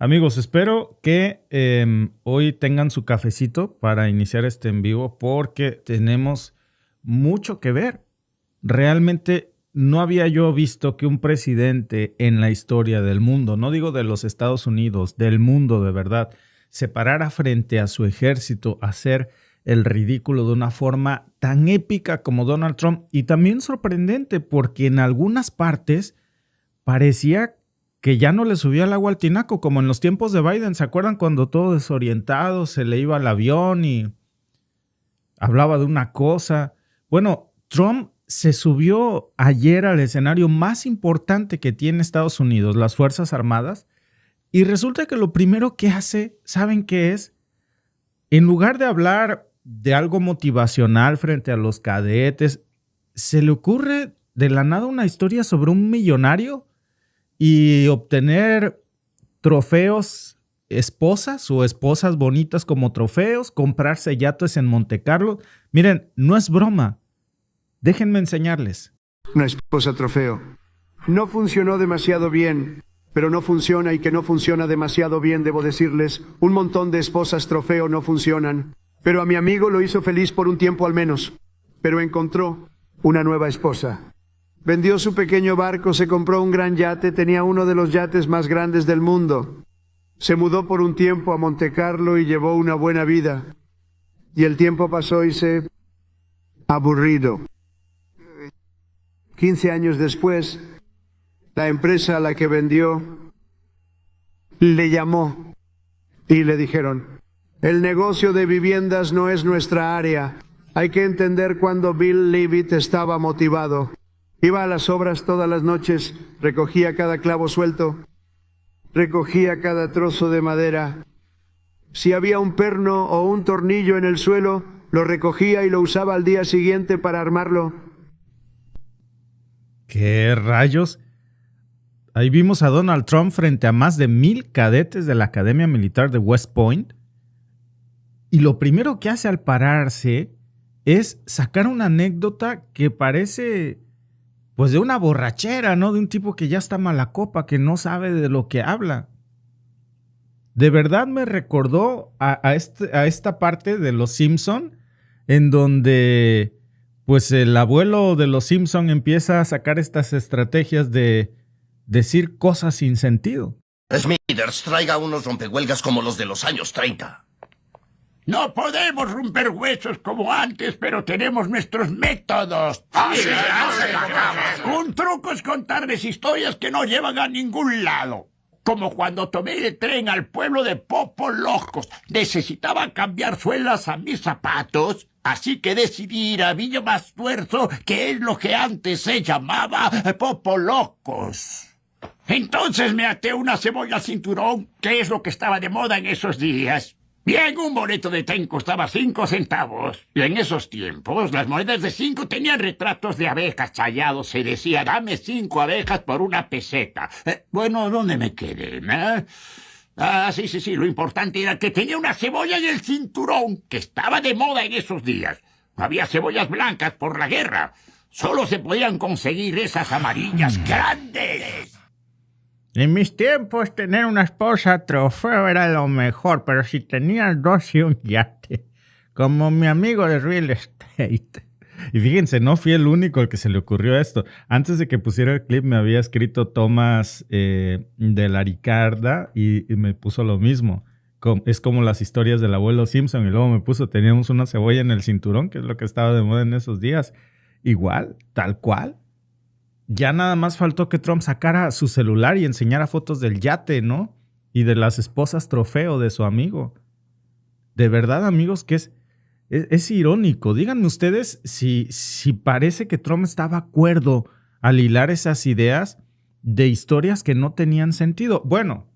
Amigos, espero que hoy tengan su cafecito para iniciar este en vivo porque tenemos mucho que ver. Realmente no había yo visto que un presidente en la historia del mundo, no digo de los Estados Unidos, del mundo de verdad, se parara frente a su ejército a hacer el ridículo de una forma tan épica como Donald Trump y también sorprendente porque en algunas partes parecía que ya no le subía el agua al tinaco, como en los tiempos de Biden. ¿Se acuerdan cuando todo desorientado se le iba al avión y hablaba de una cosa? Bueno, Trump se subió ayer al escenario más importante que tiene Estados Unidos, las Fuerzas Armadas, y resulta que lo primero que hace, ¿saben qué es? En lugar de hablar de algo motivacional frente a los cadetes, se le ocurre de la nada una historia sobre un millonario y obtener trofeos, esposas o esposas bonitas como trofeos, comprarse yates en Monte Carlo. Miren, no es broma. Déjenme enseñarles. Una esposa trofeo. No funcionó demasiado bien, pero no funciona y que no funciona demasiado bien, debo decirles. Un montón de esposas trofeo no funcionan, pero a mi amigo lo hizo feliz por un tiempo al menos. Pero encontró una nueva esposa. Vendió su pequeño barco, se compró un gran yate, tenía uno de los yates más grandes del mundo. Se mudó por un tiempo a Monte Carlo y llevó una buena vida. Y el tiempo pasó y se aburrido. 15 años después, la empresa a la que vendió le llamó y le dijeron: el negocio de viviendas no es nuestra área. Hay que entender cuando Bill Levitt estaba motivado. Iba a las obras todas las noches, recogía cada clavo suelto, recogía cada trozo de madera. Si había un perno o un tornillo en el suelo, lo recogía y lo usaba al día siguiente para armarlo. ¿Qué rayos? Ahí vimos a Donald Trump frente a más de 1,000 cadetes de la Academia Militar de West Point. Y lo primero que hace al pararse es sacar una anécdota que parece pues de una borrachera, ¿no? De un tipo que ya está mala copa, que no sabe de lo que habla. De verdad me recordó a esta parte de Los Simpson, en donde pues el abuelo de Los Simpson empieza a sacar estas estrategias de decir cosas sin sentido. Smithers, traiga unos rompehuelgas como los de los años 30. No podemos romper huesos como antes, pero tenemos nuestros métodos. Un truco es contarles historias que no llevan a ningún lado. Como cuando tomé el tren al pueblo de Popo Locos. Necesitaba cambiar suelas a mis zapatos, así que decidí ir a Villa Bastuerzo, que es lo que antes se llamaba Popo Locos. Entonces me até una cebolla al cinturón, que es lo que estaba de moda en esos días. Bien, un boleto de tren costaba 5 centavos. Y en esos tiempos, las monedas de 5 tenían retratos de abejas tallados. Se decía, dame 5 abejas por una peseta. Bueno, ¿dónde me quedé? Sí. Lo importante era que tenía una cebolla en el cinturón, que estaba de moda en esos días. No había cebollas blancas por la guerra. Solo se podían conseguir esas amarillas grandes. En mis tiempos tener una esposa trofeo era lo mejor, pero si tenías 2 y un yate, como mi amigo de real estate. Y fíjense, no fui el único al que se le ocurrió esto. Antes de que pusiera el clip me había escrito Tomás de la Ricarda y me puso lo mismo. Es como las historias del abuelo Simpson y luego me puso, teníamos una cebolla en el cinturón, que es lo que estaba de moda en esos días. Igual, tal cual. Ya nada más faltó que Trump sacara su celular y enseñara fotos del yate, ¿no? Y de las esposas trofeo de su amigo. De verdad, amigos, que es irónico. Díganme ustedes si parece que Trump estaba cuerdo al hilar esas ideas de historias que no tenían sentido. Bueno,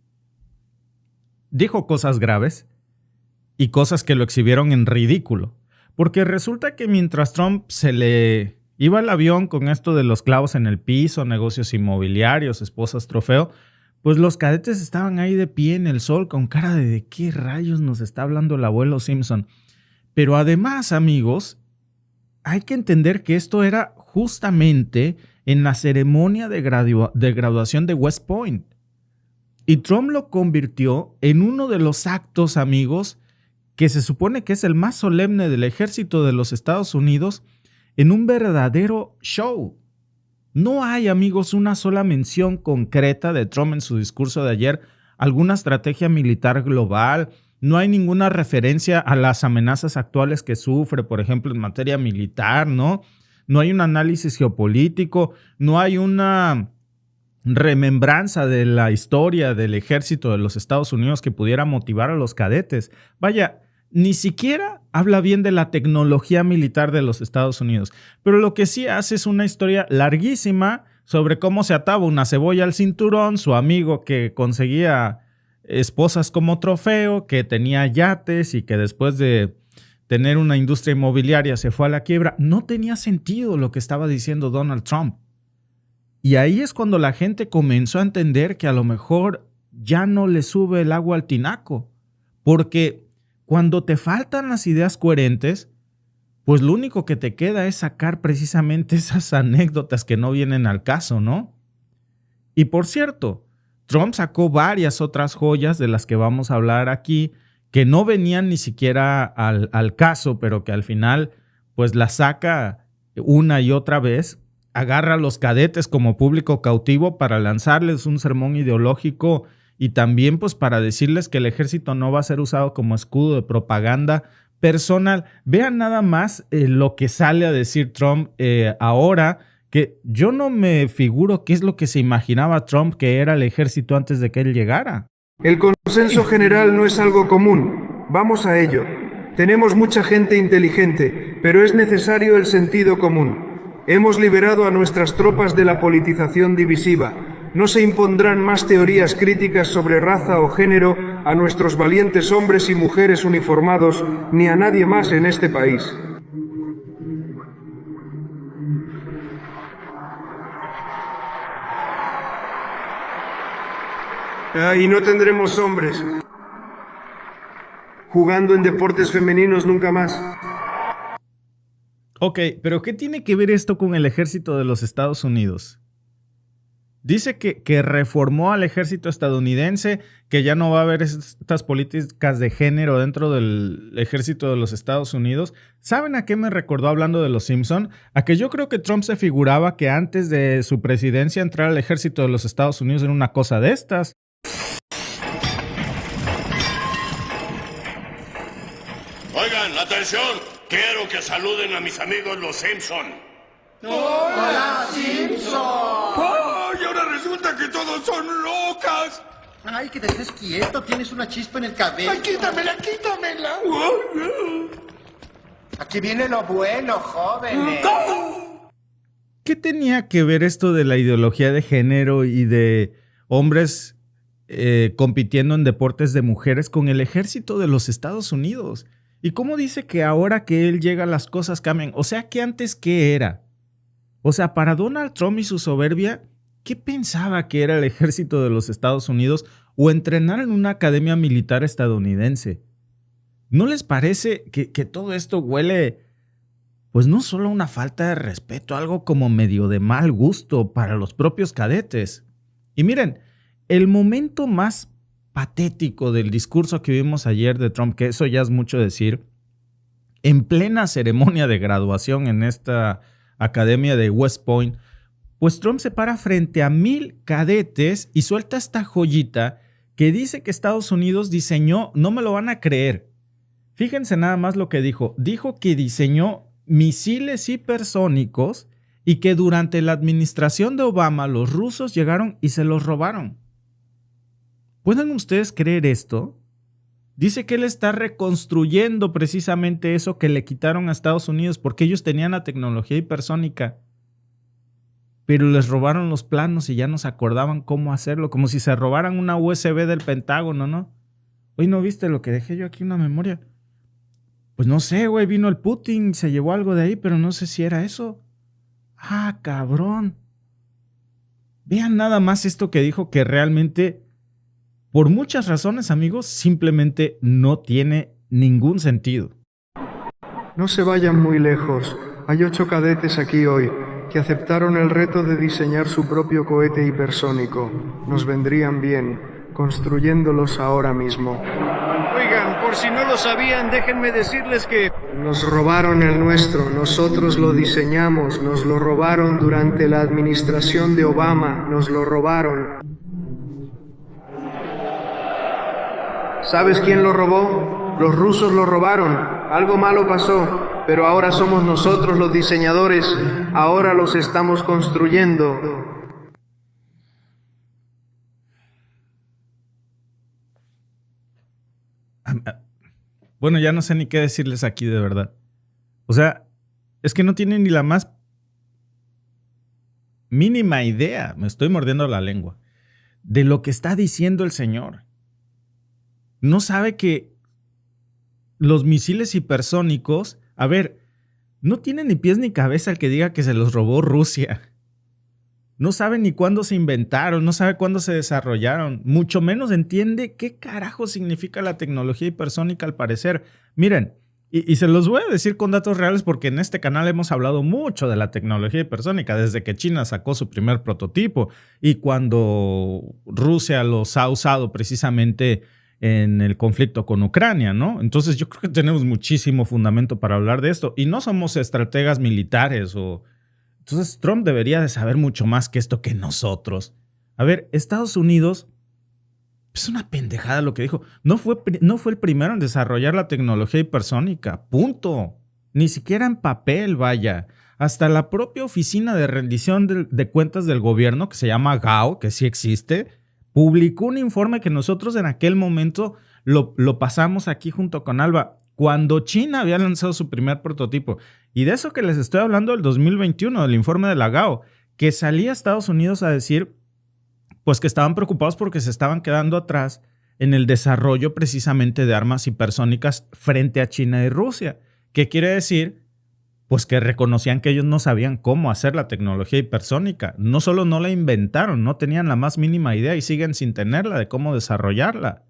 dijo cosas graves y cosas que lo exhibieron en ridículo. Porque resulta que mientras Trump se le iba al avión con esto de los clavos en el piso, negocios inmobiliarios, esposas trofeo, pues los cadetes estaban ahí de pie en el sol con cara de qué rayos nos está hablando el abuelo Simpson. Pero además, amigos, hay que entender que esto era justamente en la ceremonia de graduación de West Point. Y Trump lo convirtió en uno de los actos, amigos, que se supone que es el más solemne del ejército de los Estados Unidos, en un verdadero show. No hay, amigos, una sola mención concreta de Trump en su discurso de ayer, alguna estrategia militar global, no hay ninguna referencia a las amenazas actuales que sufre, por ejemplo, en materia militar, ¿no? No hay un análisis geopolítico, no hay una remembranza de la historia del ejército de los Estados Unidos que pudiera motivar a los cadetes. Vaya, ni siquiera habla bien de la tecnología militar de los Estados Unidos, pero lo que sí hace es una historia larguísima sobre cómo se ataba una cebolla al cinturón, su amigo que conseguía esposas como trofeo, que tenía yates y que después de tener una industria inmobiliaria se fue a la quiebra. No tenía sentido lo que estaba diciendo Donald Trump. Y ahí es cuando la gente comenzó a entender que a lo mejor ya no le sube el agua al tinaco, porque cuando te faltan las ideas coherentes, pues lo único que te queda es sacar precisamente esas anécdotas que no vienen al caso, ¿no? Y por cierto, Trump sacó varias otras joyas de las que vamos a hablar aquí, que no venían ni siquiera al caso, pero que al final pues las saca una y otra vez, agarra a los cadetes como público cautivo para lanzarles un sermón ideológico y también pues para decirles que el ejército no va a ser usado como escudo de propaganda personal. Vean nada más lo que sale a decir Trump ahora, que yo no me figuro qué es lo que se imaginaba Trump que era el ejército antes de que él llegara. El consenso general no es algo común. Vamos a ello. Tenemos mucha gente inteligente, pero es necesario el sentido común. Hemos liberado a nuestras tropas de la politización divisiva. No se impondrán más teorías críticas sobre raza o género a nuestros valientes hombres y mujeres uniformados, ni a nadie más en este país. Y no tendremos hombres jugando en deportes femeninos nunca más. Ok, pero ¿qué tiene que ver esto con el ejército de los Estados Unidos? Dice que reformó al ejército estadounidense, que ya no va a haber estas políticas de género dentro del ejército de los Estados Unidos. ¿Saben a qué me recordó hablando de los Simpson? A que yo creo que Trump se figuraba que antes de su presidencia entrar al ejército de los Estados Unidos era una cosa de estas. Oigan, atención, quiero que saluden a mis amigos los Simpson. ¡Hola, Simpson! ¡Y ahora resulta que todos son locas! Ay, que te estés quieto, tienes una chispa en el cabello. ¡Ay, quítamela, quítamela! Aquí viene lo bueno, jóvenes. ¿Qué tenía que ver esto de la ideología de género y de hombres compitiendo en deportes de mujeres con el ejército de los Estados Unidos? ¿Y cómo dice que ahora que él llega las cosas cambian? O sea, que antes, ¿qué era? O sea, para Donald Trump y su soberbia, ¿qué pensaba que era el ejército de los Estados Unidos o entrenar en una academia militar estadounidense? ¿No les parece que todo esto huele, pues no solo a una falta de respeto, algo como medio de mal gusto para los propios cadetes? Y miren, el momento más patético del discurso que vimos ayer de Trump, que eso ya es mucho decir, en plena ceremonia de graduación en esta academia de West Point, pues Trump se para frente a 1,000 cadetes y suelta esta joyita que dice que Estados Unidos diseñó, no me lo van a creer, fíjense nada más lo que dijo, dijo que diseñó misiles hipersónicos y que durante la administración de Obama los rusos llegaron y se los robaron. ¿Pueden ustedes creer esto? Dice que él está reconstruyendo precisamente eso que le quitaron a Estados Unidos porque ellos tenían la tecnología hipersónica, pero les robaron los planos y ya no se acordaban cómo hacerlo, como si se robaran una USB del Pentágono, ¿no? Oye, ¿no viste lo que dejé yo aquí, una memoria? Pues no sé, güey, vino el Putin, se llevó algo de ahí, pero no sé si era eso. Ah, cabrón. Vean nada más esto que dijo, que realmente, por muchas razones, amigos, simplemente no tiene ningún sentido. No se vayan muy lejos. Hay 8 cadetes aquí hoy que aceptaron el reto de diseñar su propio cohete hipersónico. Nos vendrían bien. construyéndolos ahora mismo. Oigan, por si no lo sabían, déjenme decirles que nos robaron el nuestro, nosotros lo diseñamos, nos lo robaron durante la administración de Obama, nos lo robaron. ¿Sabes quién lo robó? Los rusos lo robaron. Algo malo pasó, pero ahora somos nosotros los diseñadores, ahora los estamos construyendo. Bueno, ya no sé ni qué decirles aquí de verdad. O sea, es que no tienen ni la más mínima idea, me estoy mordiendo la lengua, de lo que está diciendo el señor. No sabe que los misiles hipersónicos, a ver, no tiene ni pies ni cabeza el que diga que se los robó Rusia. No sabe ni cuándo se inventaron, no sabe cuándo se desarrollaron, mucho menos entiende qué carajo significa la tecnología hipersónica al parecer. Miren, y se los voy a decir con datos reales porque en este canal hemos hablado mucho de la tecnología hipersónica desde que China sacó su primer prototipo y cuando Rusia los ha usado precisamente en el conflicto con Ucrania, ¿no? Entonces yo creo que tenemos muchísimo fundamento para hablar de esto y no somos estrategas militares o... Entonces Trump debería de saber mucho más que esto que nosotros. A ver, Estados Unidos es una pendejada lo que dijo. No fue el primero en desarrollar la tecnología hipersónica, punto. Ni siquiera en papel, vaya. Hasta la propia oficina de rendición de cuentas del gobierno, que se llama GAO, que sí existe, publicó un informe que nosotros en aquel momento lo pasamos aquí junto con Alba, cuando China había lanzado su primer prototipo. Y de eso que les estoy hablando del 2021, del informe de la GAO, que salía a Estados Unidos a decir pues que estaban preocupados porque se estaban quedando atrás en el desarrollo precisamente de armas hipersónicas frente a China y Rusia. ¿Qué quiere decir? Pues que reconocían que ellos no sabían cómo hacer la tecnología hipersónica. No solo no la inventaron, no tenían la más mínima idea y siguen sin tenerla de cómo desarrollarla.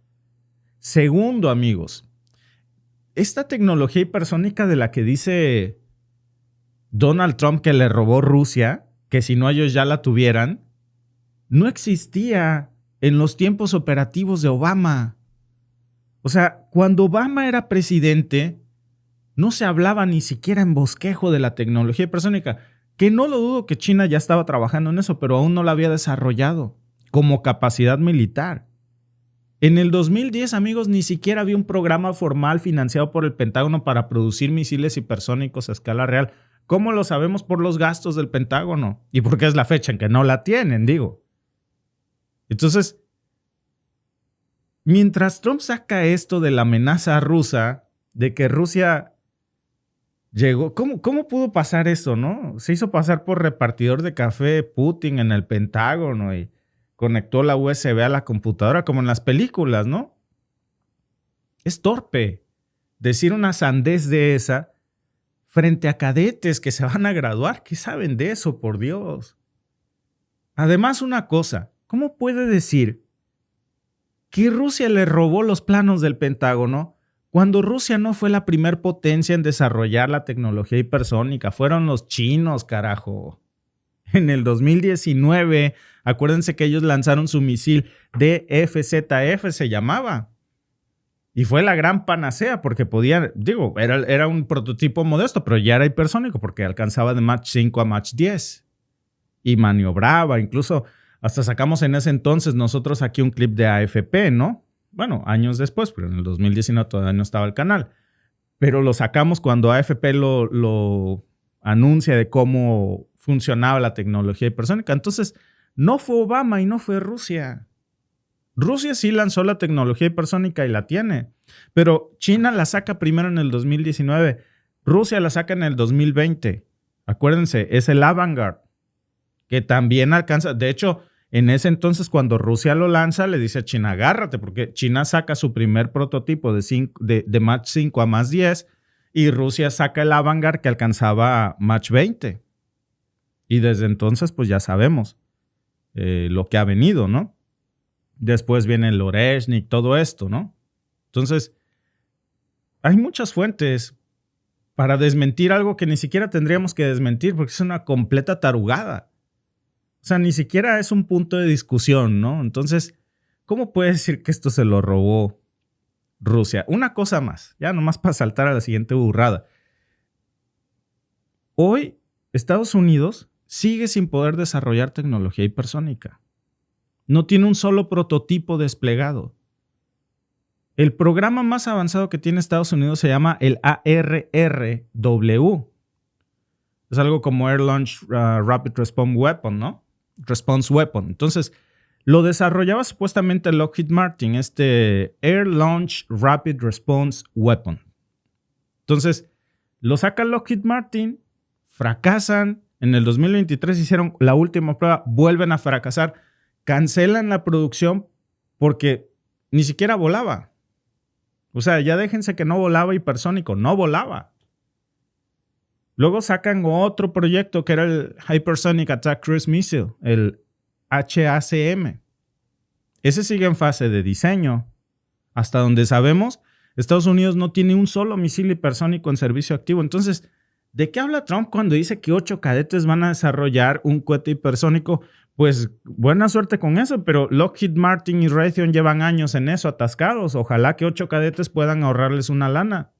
Segundo, amigos, esta tecnología hipersónica de la que dice Donald Trump que le robó Rusia, que si no ellos ya la tuvieran, no existía en los tiempos operativos de Obama. O sea, cuando Obama era presidente, no se hablaba ni siquiera en bosquejo de la tecnología hipersónica, que no lo dudo que China ya estaba trabajando en eso, pero aún no la había desarrollado como capacidad militar. En el 2010, amigos, ni siquiera había un programa formal financiado por el Pentágono para producir misiles hipersónicos a escala real. ¿Cómo lo sabemos? Por los gastos del Pentágono. Y porque es la fecha en que no la tienen, digo. Entonces, mientras Trump saca esto de la amenaza rusa, de que Rusia llegó... ¿Cómo pudo pasar eso, no? Se hizo pasar por repartidor de café Putin en el Pentágono y conectó la USB a la computadora como en las películas, ¿no? Es torpe decir una sandez de esa frente a cadetes que se van a graduar. ¿Qué saben de eso, por Dios? Además, una cosa, ¿cómo puede decir que Rusia le robó los planos del Pentágono cuando Rusia no fue la primer potencia en desarrollar la tecnología hipersónica? Fueron los chinos, carajo. En el 2019, acuérdense que ellos lanzaron su misil DFZF, se llamaba. Y fue la gran panacea porque podía, digo, era un prototipo modesto, pero ya era hipersónico porque alcanzaba de Mach 5 a Mach 10. Y maniobraba, incluso hasta sacamos en ese entonces nosotros aquí un clip de AFP, ¿no? Bueno, años después, pero en el 2019 todavía no estaba el canal. Pero lo sacamos cuando AFP lo anuncia de cómo funcionaba la tecnología hipersónica. Entonces, no fue Obama y no fue Rusia. Rusia sí lanzó la tecnología hipersónica y la tiene, pero China la saca primero en el 2019, Rusia la saca en el 2020. Acuérdense, es el Avangard, que también alcanza. De hecho, en ese entonces, cuando Rusia lo lanza, le dice a China, agárrate, porque China saca su primer prototipo de Mach 5 a Mach 10 y Rusia saca el Avangard que alcanzaba Mach 20. Y desde entonces, pues ya sabemos lo que ha venido, ¿no? Después viene el Oreshnik, todo esto, ¿no? Entonces, hay muchas fuentes para desmentir algo que ni siquiera tendríamos que desmentir porque es una completa tarugada. O sea, ni siquiera es un punto de discusión, ¿no? Entonces, ¿Cómo puede decir que esto se lo robó Rusia? Una cosa más, ya nomás para saltar a la siguiente burrada. Hoy, Estados Unidos sigue sin poder desarrollar tecnología hipersónica. No tiene un solo prototipo desplegado. El programa más avanzado que tiene Estados Unidos se llama el ARRW. Es algo como Air Launch Rapid Response Weapon, ¿no? Response Weapon. Entonces, lo desarrollaba supuestamente Lockheed Martin, este Air Launch Rapid Response Weapon. Entonces, lo saca Lockheed Martin, fracasan. En el 2023 hicieron la última prueba, vuelven a fracasar, cancelan la producción porque ni siquiera volaba. O sea, ya déjense que no volaba hipersónico, no volaba. Luego sacan otro proyecto que era el Hypersonic Attack Cruise Missile, el HACM. Ese sigue en fase de diseño. Hasta donde sabemos, Estados Unidos no tiene un solo misil hipersónico en servicio activo. Entonces, ¿de qué habla Trump cuando dice que 8 cadetes van a desarrollar un cohete hipersónico? Pues buena suerte con eso, pero Lockheed Martin y Raytheon llevan años en eso, atascados. Ojalá que 8 cadetes puedan ahorrarles una lana.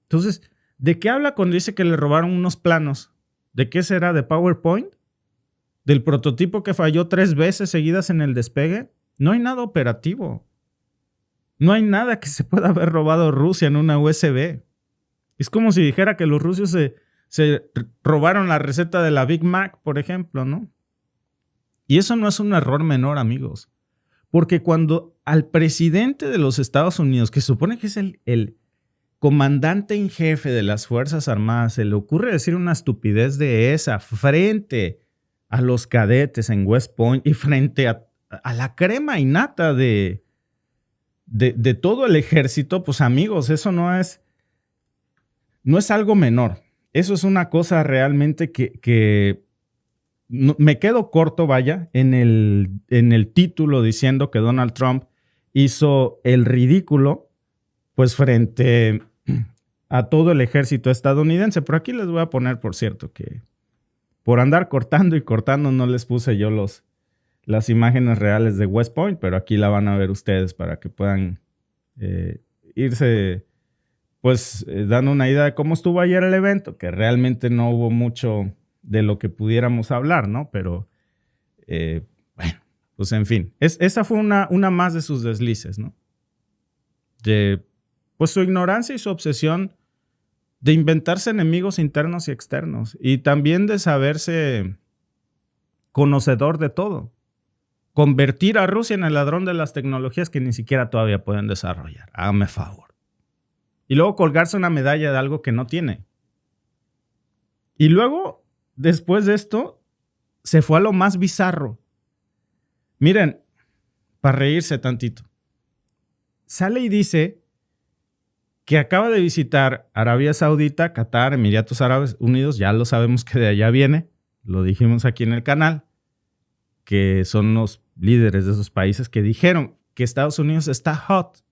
Entonces, ¿de qué habla cuando dice que le robaron unos planos? ¿De qué será? ¿De PowerPoint? ¿Del prototipo que falló 3 veces seguidas en el despegue? No hay nada operativo. No hay nada que se pueda haber robado Rusia en una USB. Es como si dijera que los rusos se robaron la receta de la Big Mac, por ejemplo, ¿no? Y eso no es un error menor, amigos. Porque cuando al presidente de los Estados Unidos, que supone que es el comandante en jefe de las Fuerzas Armadas, se le ocurre decir una estupidez de esa frente a los cadetes en West Point y frente a la crema innata de todo el ejército, pues amigos, eso no es algo menor. Eso es una cosa realmente que no, me quedo corto, vaya, en el título diciendo que Donald Trump hizo el ridículo, pues frente a todo el ejército estadounidense. Pero aquí les voy a poner, por cierto, que por andar cortando y cortando no les puse yo las imágenes reales de West Point, pero aquí la van a ver ustedes para que puedan irse pues dando una idea de cómo estuvo ayer el evento, que realmente no hubo mucho de lo que pudiéramos hablar, ¿no? Pero bueno, pues en fin, esa fue una más de sus deslices, ¿no? De pues su ignorancia y su obsesión de inventarse enemigos internos y externos, y también de saberse conocedor de todo. Convertir a Rusia en el ladrón de las tecnologías que ni siquiera todavía pueden desarrollar. Hágame favor. Y luego colgarse una medalla de algo que no tiene. Y luego, después de esto, se fue a lo más bizarro. Miren, para reírse tantito. Sale y dice que acaba de visitar Arabia Saudita, Qatar, Emiratos Árabes Unidos. Ya lo sabemos que de allá viene. Lo dijimos aquí en el canal. Que son los líderes de esos países que dijeron que Estados Unidos está hot.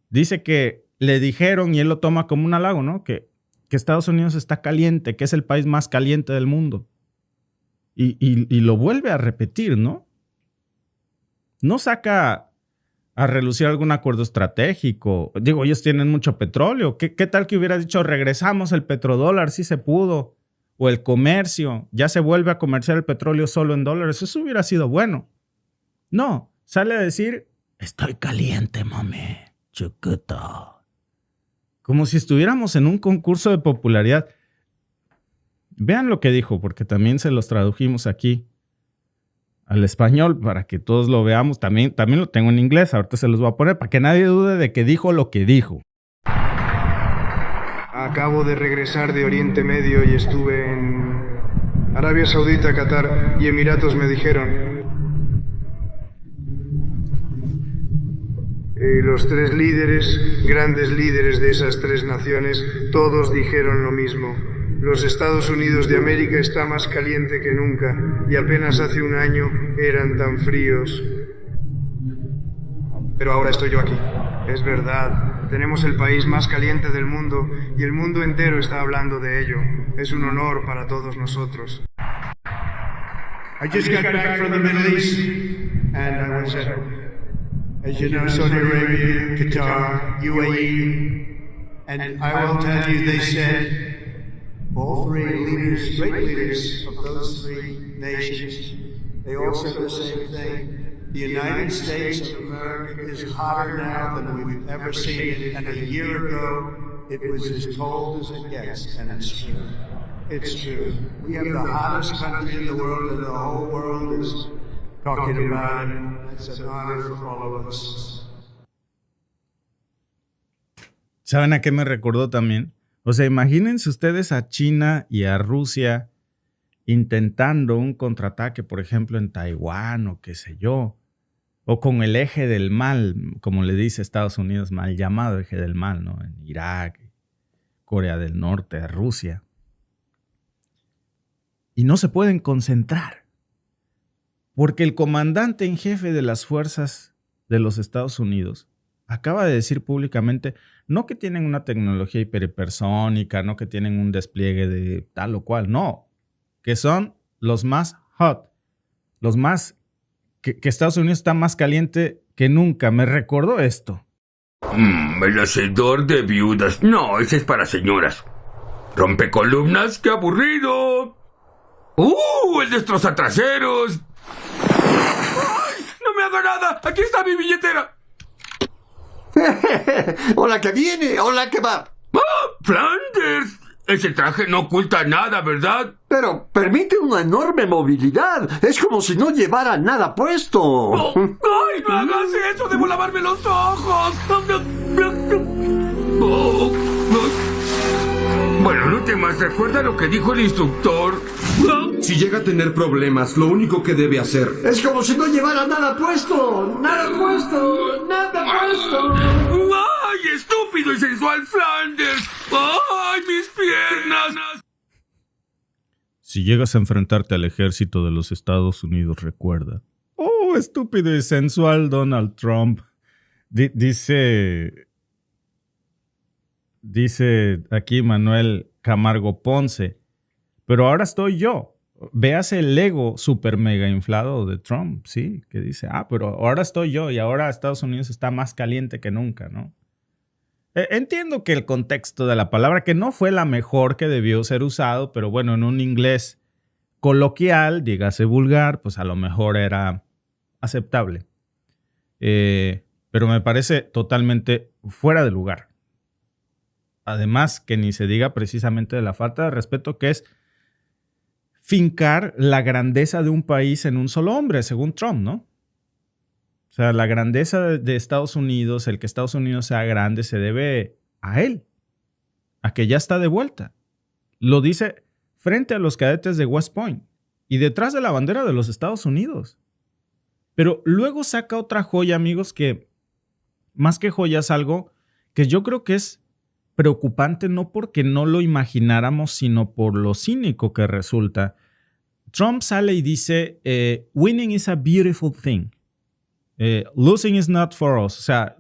Dice que le dijeron, y él lo toma como un halago, ¿no? Que Estados Unidos está caliente, que es el país más caliente del mundo. Y lo vuelve a repetir, ¿no? No saca a relucir algún acuerdo estratégico. Digo, ellos tienen mucho petróleo. ¿Qué tal que hubiera dicho, regresamos el petrodólar, si se pudo? O el comercio, ya se vuelve a comerciar el petróleo solo en dólares. Eso hubiera sido bueno. No, sale a decir, estoy caliente, mami, chiquito. Como si estuviéramos en un concurso de popularidad. Vean lo que dijo, porque también se los tradujimos aquí al español para que todos lo veamos. También lo tengo en inglés, ahorita se los voy a poner para que nadie dude de que dijo lo que dijo. Acabo de regresar de Oriente Medio y estuve en Arabia Saudita, Qatar y Emiratos. Me dijeron. Los 3 líderes, grandes líderes de esas 3 naciones, todos dijeron lo mismo. Los Estados Unidos de América está más caliente que nunca y apenas hace un año eran tan fríos. Pero ahora estoy yo aquí. Es verdad, tenemos el país más caliente del mundo y el mundo entero está hablando de ello. Es un honor para todos nosotros. I just got back from the Middle East, and I was at, as you know, Saudi Arabia, Qatar, UAE, and I will tell you, they said, all three leaders, great leaders of those three nations, they all said the same thing. The United States of America is hotter now than we've ever seen it, and a year ago, it was as cold as it gets, and it's true. It's true. We have the hottest country in the world, and the whole world is talking about it. It's an honor for all of us. ¿Saben a qué me recordó también? O sea, imagínense ustedes a China y a Rusia intentando un contraataque, por ejemplo, en Taiwán o qué sé yo, o con el eje del mal, como le dice Estados Unidos, mal llamado eje del mal, ¿no? En Irak, Corea del Norte, Rusia. Y no se pueden concentrar, porque el comandante en jefe de las fuerzas de los Estados Unidos acaba de decir públicamente, no que tienen una tecnología hiperpersónica, no que tienen un despliegue de tal o cual, no, que son los más hot, los más, que Estados Unidos está más caliente que nunca. Me recordó esto. El hacedor de viudas. No, ese es para señoras. Rompecolumnas, qué aburrido. El destrozatraseros. ¡Ay! No me haga nada. Aquí está mi billetera. Hola que viene, hola que va. Flanders. Ese traje no oculta nada, ¿verdad? Pero permite una enorme movilidad. Es como si no llevara nada puesto. ¡Ay, no hagas eso! ¡Debo lavarme los ojos! Bueno, no temas. Recuerda lo que dijo el instructor. Si llega a tener problemas, lo único que debe hacer... Es como si no llevara nada puesto. Nada puesto. Nada puesto. ¡Ay, estúpido y sensual Flanders! ¡Ay, mis piernas! Si llegas a enfrentarte al ejército de los Estados Unidos, recuerda. ¡Oh, estúpido y sensual Donald Trump! Dice aquí Manuel Camargo Ponce. Pero ahora estoy yo. Véase el ego super mega inflado de Trump, ¿sí? Que dice, pero ahora estoy yo y ahora Estados Unidos está más caliente que nunca, ¿no? Entiendo que el contexto de la palabra, que no fue la mejor que debió ser usado, pero bueno, en un inglés coloquial, dígase vulgar, pues a lo mejor era aceptable. Pero me parece totalmente fuera de lugar. Además, que ni se diga precisamente de la falta de respeto que es fincar la grandeza de un país en un solo hombre, según Trump, ¿no? O sea, la grandeza de Estados Unidos, el que Estados Unidos sea grande, se debe a él, a que ya está de vuelta. Lo dice frente a los cadetes de West Point y detrás de la bandera de los Estados Unidos. Pero luego saca otra joya, amigos, que más que joya es algo que yo creo que es preocupante, no porque no lo imagináramos, sino por lo cínico que resulta. Trump sale y dice, winning is a beautiful thing. Losing is not for us. O sea,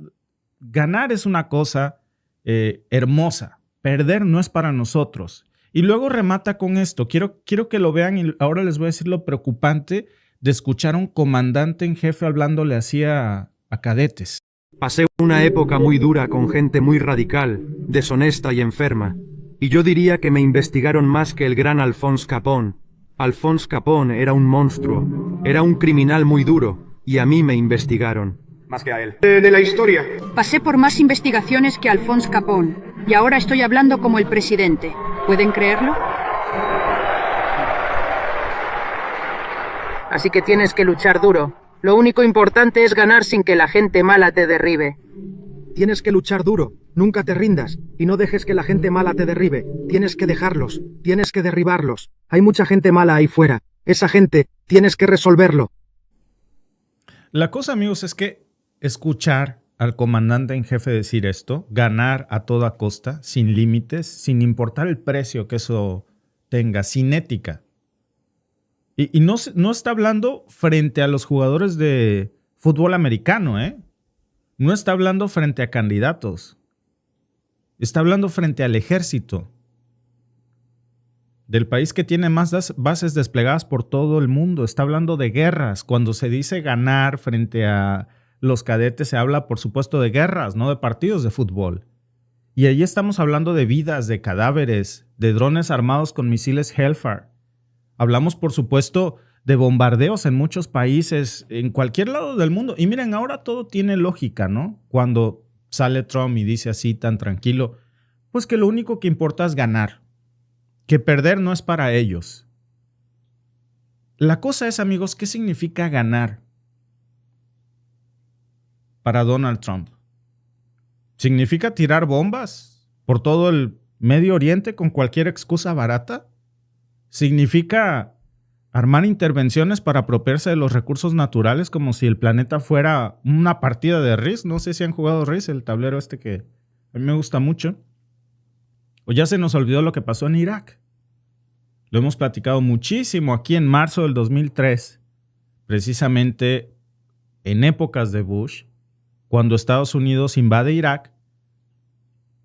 ganar es una cosa hermosa. Perder no es para nosotros. Y luego remata con esto. Quiero que lo vean y ahora les voy a decir lo preocupante de escuchar a un comandante en jefe hablándole así a cadetes. Pasé una época muy dura con gente muy radical, deshonesta y enferma. Y yo diría que me investigaron más que el gran Alphonse Capone. Alphonse Capone era un monstruo. Era un criminal muy duro. Y a mí me investigaron. Más que a él. De la historia. Pasé por más investigaciones que Alphonse Capone. Y ahora estoy hablando como el presidente. ¿Pueden creerlo? Así que tienes que luchar duro. Lo único importante es ganar sin que la gente mala te derribe. Tienes que luchar duro. Nunca te rindas. Y no dejes que la gente mala te derribe. Tienes que dejarlos. Tienes que derribarlos. Hay mucha gente mala ahí fuera. Esa gente, tienes que resolverlo. La cosa, amigos, es que escuchar al comandante en jefe decir esto, ganar a toda costa, sin límites, sin importar el precio que eso tenga, sin ética. Y no está hablando frente a los jugadores de fútbol americano, ¿eh? No está hablando frente a candidatos. Está hablando frente al ejército. del país que tiene más bases desplegadas por todo el mundo. Está hablando de guerras. Cuando se dice ganar frente a los cadetes, se habla, por supuesto, de guerras, no de partidos de fútbol. Y allí estamos hablando de vidas, de cadáveres, de drones armados con misiles Hellfire. Hablamos, por supuesto, de bombardeos en muchos países, en cualquier lado del mundo. Y miren, ahora todo tiene lógica, ¿no? Cuando sale Trump y dice así tan tranquilo, pues que lo único que importa es ganar, que perder no es para ellos. La cosa es, amigos, ¿qué significa ganar para Donald Trump? ¿Significa tirar bombas por todo el Medio Oriente con cualquier excusa barata? ¿Significa armar intervenciones para apropiarse de los recursos naturales como si el planeta fuera una partida de Risk? No sé si han jugado Risk, el tablero este que a mí me gusta mucho. ¿O ya se nos olvidó lo que pasó en Irak? Lo hemos platicado muchísimo aquí en marzo del 2003, precisamente en épocas de Bush, cuando Estados Unidos invade Irak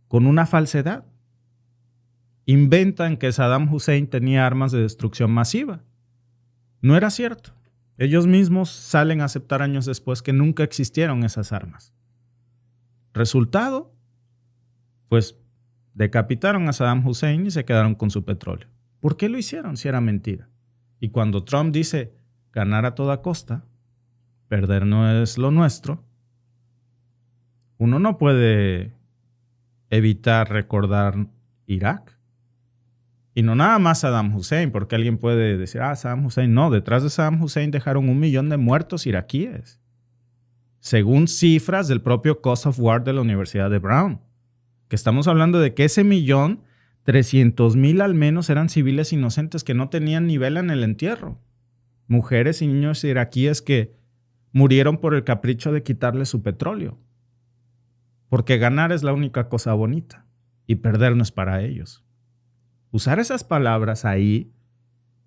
con una falsedad. Inventan que Saddam Hussein tenía armas de destrucción masiva. No era cierto. Ellos mismos salen a aceptar años después que nunca existieron esas armas. Resultado, pues decapitaron a Saddam Hussein y se quedaron con su petróleo. ¿Por qué lo hicieron si era mentira? Y cuando Trump dice ganar a toda costa, perder no es lo nuestro, uno no puede evitar recordar Irak. Y no nada más Saddam Hussein, porque alguien puede decir, Saddam Hussein. No, detrás de Saddam Hussein dejaron 1 millón de muertos iraquíes, según cifras del propio Cost of War de la Universidad de Brown, que estamos hablando de que ese 1.300.000 al menos eran civiles inocentes que no tenían ni vela en el entierro. Mujeres y niños iraquíes que murieron por el capricho de quitarle su petróleo. Porque ganar es la única cosa bonita y perder no es para ellos. Usar esas palabras ahí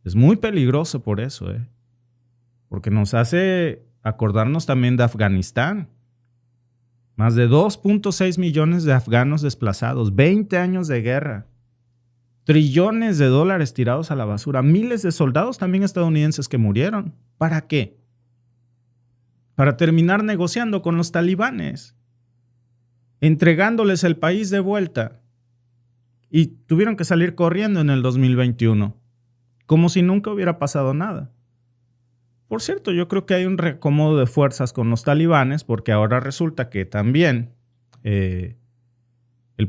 es muy peligroso por eso, porque nos hace acordarnos también de Afganistán. Más de 2.6 millones de afganos desplazados, 20 años de guerra, trillones de dólares tirados a la basura, miles de soldados también estadounidenses que murieron. ¿Para qué? Para terminar negociando con los talibanes, entregándoles el país de vuelta. Y tuvieron que salir corriendo en el 2021, como si nunca hubiera pasado nada. Por cierto, yo creo que hay un reacomodo de fuerzas con los talibanes, porque ahora resulta que también el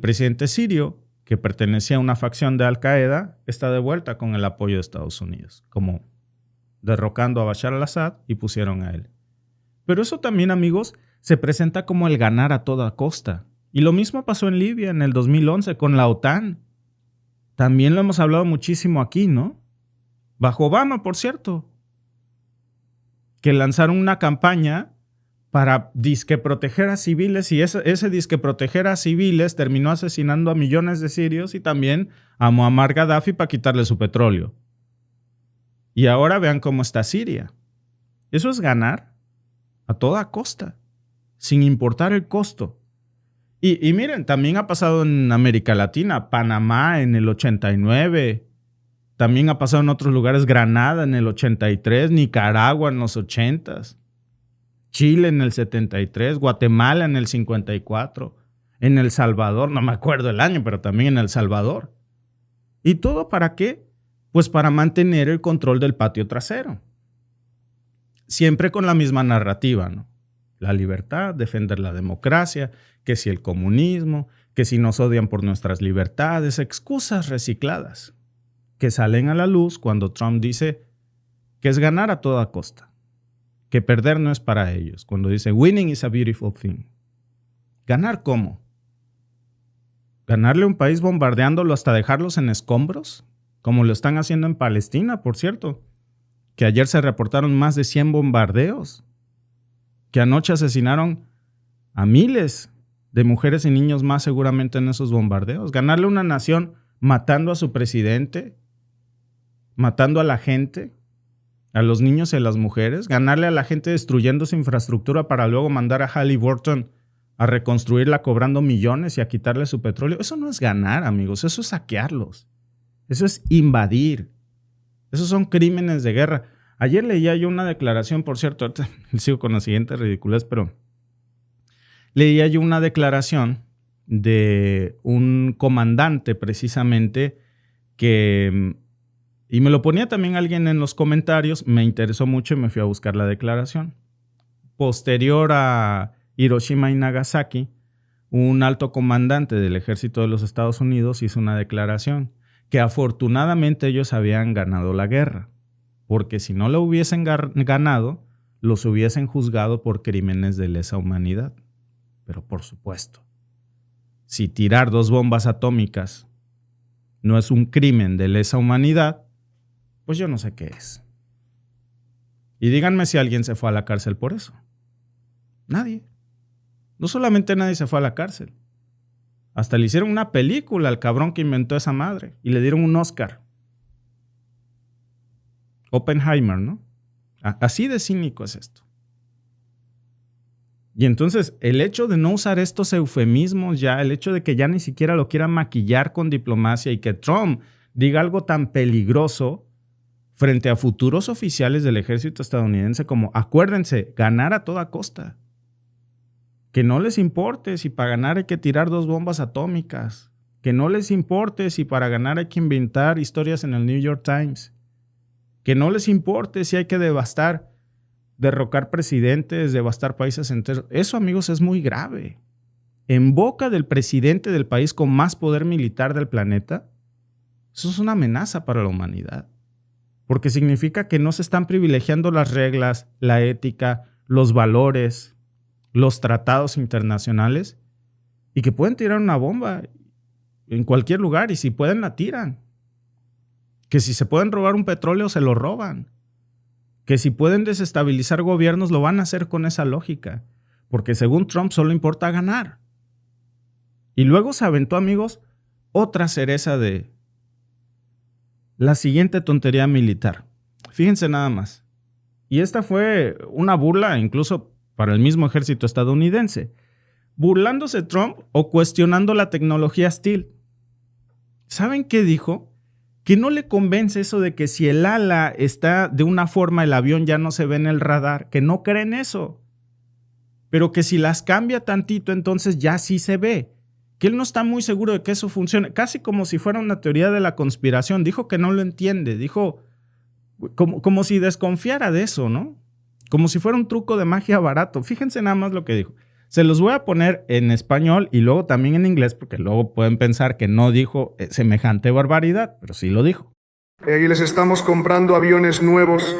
presidente sirio, que pertenecía a una facción de Al-Qaeda, está de vuelta con el apoyo de Estados Unidos, como derrocando a Bashar al-Assad y pusieron a él. Pero eso también, amigos, se presenta como el ganar a toda costa. Y lo mismo pasó en Libia en el 2011 con la OTAN. También lo hemos hablado muchísimo aquí, ¿no? Bajo Obama, por cierto, que lanzaron una campaña para disque proteger a civiles y ese disque proteger a civiles terminó asesinando a millones de sirios y también a Muammar Gaddafi para quitarle su petróleo. Y ahora vean cómo está Siria. Eso es ganar a toda costa, sin importar el costo. Y miren, también ha pasado en América Latina, Panamá en el 89, también ha pasado en otros lugares, Granada en el 83, Nicaragua en los 80s, Chile en el 73, Guatemala en el 54, en El Salvador, no me acuerdo el año, pero también en El Salvador. ¿Y todo para qué? Pues para mantener el control del patio trasero. Siempre con la misma narrativa, ¿no? La libertad, defender la democracia, que si el comunismo, que si nos odian por nuestras libertades, excusas recicladas que salen a la luz cuando Trump dice que es ganar a toda costa, que perder no es para ellos, cuando dice winning is a beautiful thing. ¿Ganar cómo? ¿Ganarle a un país bombardeándolo hasta dejarlos en escombros? Como lo están haciendo en Palestina, por cierto, que ayer se reportaron más de 100 bombardeos, que anoche asesinaron a miles de mujeres y niños más seguramente en esos bombardeos. Ganarle a una nación matando a su presidente, matando a la gente, a los niños y a las mujeres. Ganarle a la gente destruyendo su infraestructura para luego mandar a Halliburton a reconstruirla cobrando millones y a quitarle su petróleo. Eso no es ganar, amigos, eso es saquearlos. Eso es invadir. Esos son crímenes de guerra. Ayer leía yo una declaración, por cierto, ahorita sigo con la siguiente ridiculez, pero leía yo una declaración de un comandante precisamente que, y me lo ponía también alguien en los comentarios, me interesó mucho y me fui a buscar la declaración. Posterior a Hiroshima y Nagasaki, un alto comandante del ejército de los Estados Unidos hizo una declaración que afortunadamente ellos habían ganado la guerra, porque si no lo hubiesen ganado, los hubiesen juzgado por crímenes de lesa humanidad. Pero por supuesto, si tirar 2 bombas atómicas no es un crimen de lesa humanidad, pues yo no sé qué es. Y díganme si alguien se fue a la cárcel por eso. Nadie. No solamente nadie se fue a la cárcel. Hasta le hicieron una película al cabrón que inventó esa madre y le dieron un Oscar. Oppenheimer, ¿no? Así de cínico es esto. Y entonces el hecho de no usar estos eufemismos ya, el hecho de que ya ni siquiera lo quieran maquillar con diplomacia y que Trump diga algo tan peligroso frente a futuros oficiales del ejército estadounidense como, acuérdense, ganar a toda costa. Que no les importe si para ganar hay que tirar 2 bombas atómicas. Que no les importe si para ganar hay que inventar historias en el New York Times. Que no les importe si hay que derrocar presidentes, devastar países enteros. Eso, amigos, es muy grave. En boca del presidente del país con más poder militar del planeta, eso es una amenaza para la humanidad. Porque significa que no se están privilegiando las reglas, la ética, los valores, los tratados internacionales, y que pueden tirar una bomba en cualquier lugar, y si pueden la tiran. Que si se pueden robar un petróleo, se lo roban. Que si pueden desestabilizar gobiernos, lo van a hacer con esa lógica. Porque según Trump solo importa ganar. Y luego se aventó, amigos, otra cereza de la siguiente tontería militar. Fíjense nada más. Y esta fue una burla incluso para el mismo ejército estadounidense. Burlándose Trump o cuestionando la tecnología Stealth. ¿Saben qué dijo? Que no le convence eso de que si el ala está de una forma, el avión ya no se ve en el radar, que no creen eso. Pero que si las cambia tantito, entonces ya sí se ve. Que él no está muy seguro de que eso funcione. Casi como si fuera una teoría de la conspiración. Dijo que no lo entiende. Dijo como si desconfiara de eso, ¿no? Como si fuera un truco de magia barato. Fíjense nada más lo que dijo. Se los voy a poner en español y luego también en inglés, porque luego pueden pensar que no dijo semejante barbaridad, pero sí lo dijo. Y les estamos comprando aviones nuevos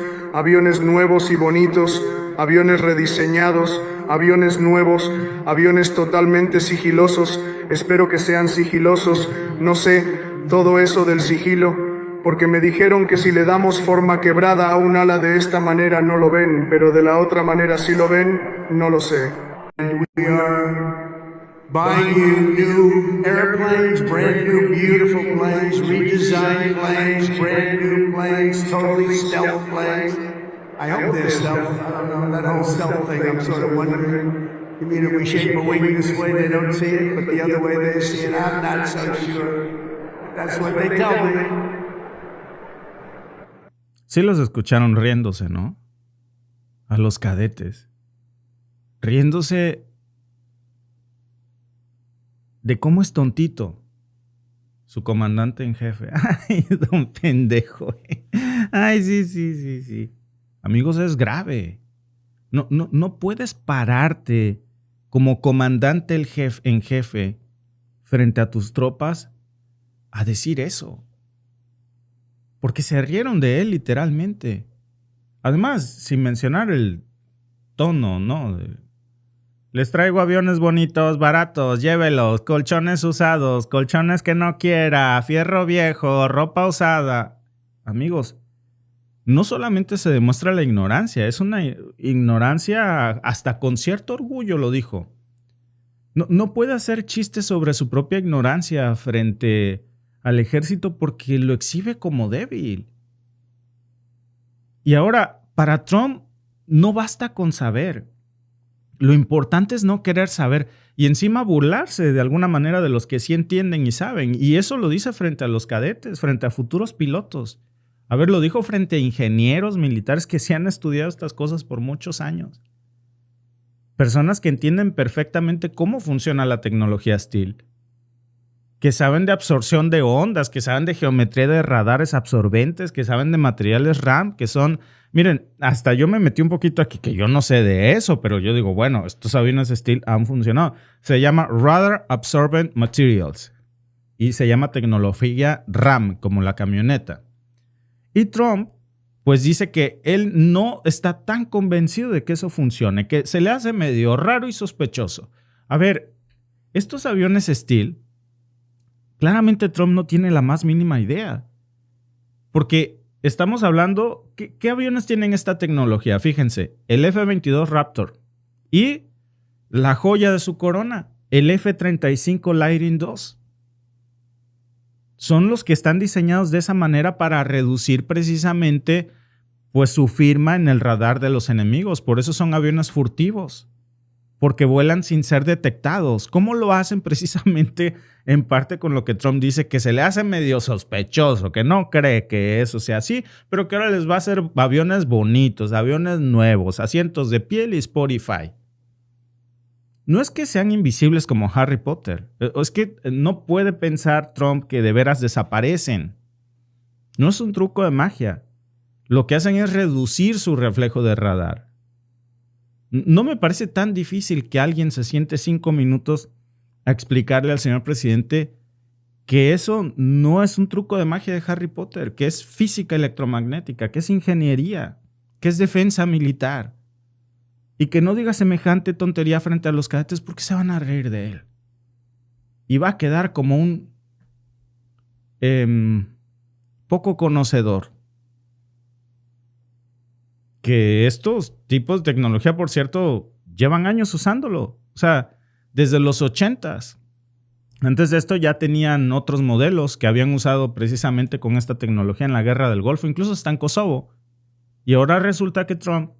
y bonitos, aviones rediseñados, aviones nuevos, aviones totalmente sigilosos. Espero que sean sigilosos. No sé todo eso del sigilo, porque me dijeron que si le damos forma quebrada a un ala de esta manera no lo ven, pero de la otra manera sí lo ven, no lo sé. And we are buying you new airplanes, brand new beautiful planes, redesigned planes, brand new planes, totally stealth planes. I hope they're stealth. I don't know, that whole stealth thing, I'm sort of wondering. You mean if we shape a wing this way, they don't see it, but the other way they see it? I'm not so sure. That's what they tell me. Sí los escucharon riéndose, ¿no? A los cadetes. Riéndose de cómo es tontito su comandante en jefe. Ay, don pendejo. Ay, sí. Amigos, es grave. No puedes pararte como comandante en jefe frente a tus tropas a decir eso. Porque se rieron de él literalmente. Además, sin mencionar el tono, ¿no? Les traigo aviones bonitos, baratos, llévelos, colchones usados, colchones que no quiera, fierro viejo, ropa usada. Amigos, no solamente se demuestra la ignorancia, es una ignorancia hasta con cierto orgullo, lo dijo. No puede hacer chistes sobre su propia ignorancia frente al ejército porque lo exhibe como débil. Y ahora, para Trump, no basta con saber. Lo importante es no querer saber y encima burlarse de alguna manera de los que sí entienden y saben. Y eso lo dice frente a los cadetes, frente a futuros pilotos. A ver, lo dijo frente a ingenieros militares que sí han estudiado estas cosas por muchos años. Personas que entienden perfectamente cómo funciona la tecnología STEAL. Que saben de absorción de ondas, que saben de geometría de radares absorbentes, que saben de materiales RAM, que son... Miren, hasta yo me metí un poquito aquí, que yo no sé de eso, pero yo digo, bueno, estos aviones STEAL han funcionado. Se llama Radar Absorbent Materials y se llama tecnología RAM, como la camioneta. Y Trump, pues dice que él no está tan convencido de que eso funcione, que se le hace medio raro y sospechoso. A ver, estos aviones STEAL, claramente Trump no tiene la más mínima idea, porque... Estamos hablando, ¿qué aviones tienen esta tecnología? Fíjense, el F-22 Raptor y la joya de su corona, el F-35 Lightning II. Son los que están diseñados de esa manera para reducir precisamente pues, su firma en el radar de los enemigos. Por eso son aviones furtivos, porque vuelan sin ser detectados. ¿Cómo lo hacen? Precisamente en parte con lo que Trump dice, que se le hace medio sospechoso, que no cree que eso sea así, pero que ahora les va a hacer aviones bonitos, aviones nuevos, asientos de piel y Spotify. No es que sean invisibles como Harry Potter, es que no puede pensar Trump que de veras desaparecen. No es un truco de magia. Lo que hacen es reducir su reflejo de radar. No me parece tan difícil que alguien se siente 5 minutos a explicarle al señor presidente que eso no es un truco de magia de Harry Potter, que es física electromagnética, que es ingeniería, que es defensa militar. Y que no diga semejante tontería frente a los cadetes porque se van a reír de él. Y va a quedar como un poco conocedor. Que estos tipos de tecnología, por cierto, llevan años usándolo. O sea, desde los 80s. Antes de esto ya tenían otros modelos que habían usado precisamente con esta tecnología en la guerra del Golfo, incluso hasta en Kosovo. Y ahora resulta que Trump,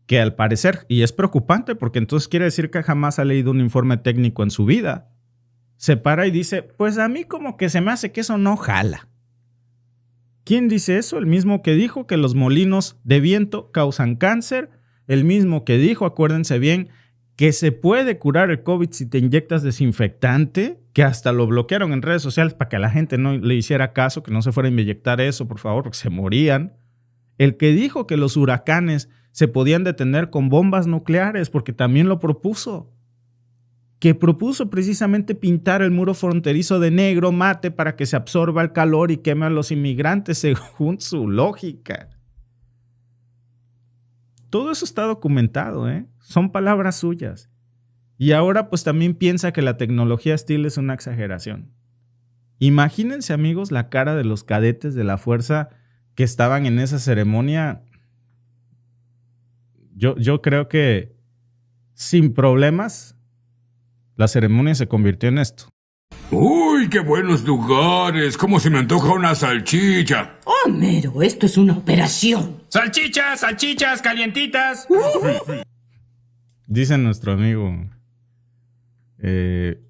que al parecer, y es preocupante porque entonces quiere decir que jamás ha leído un informe técnico en su vida, se para y dice, pues a mí como que se me hace que eso no jala. ¿Quién dice eso? El mismo que dijo que los molinos de viento causan cáncer, el mismo que dijo, acuérdense bien, que se puede curar el COVID si te inyectas desinfectante, que hasta lo bloquearon en redes sociales para que a la gente no le hiciera caso, que no se fuera a inyectar eso, por favor, porque se morían. El que dijo que los huracanes se podían detener con bombas nucleares, porque también lo propuso. Que propuso precisamente pintar el muro fronterizo de negro mate para que se absorba el calor y queme a los inmigrantes, según su lógica. Todo eso está documentado, ¿eh? Son palabras suyas. Y ahora pues también piensa que la tecnología STEAL es una exageración. Imagínense, amigos, la cara de los cadetes de la fuerza que estaban en esa ceremonia. Yo creo que sin problemas la ceremonia se convirtió en esto. ¡Uy, qué buenos lugares! ¡Cómo se me antoja una salchicha! Homero, esto es una operación. ¡Salchichas, salchichas, calientitas! Dice nuestro amigo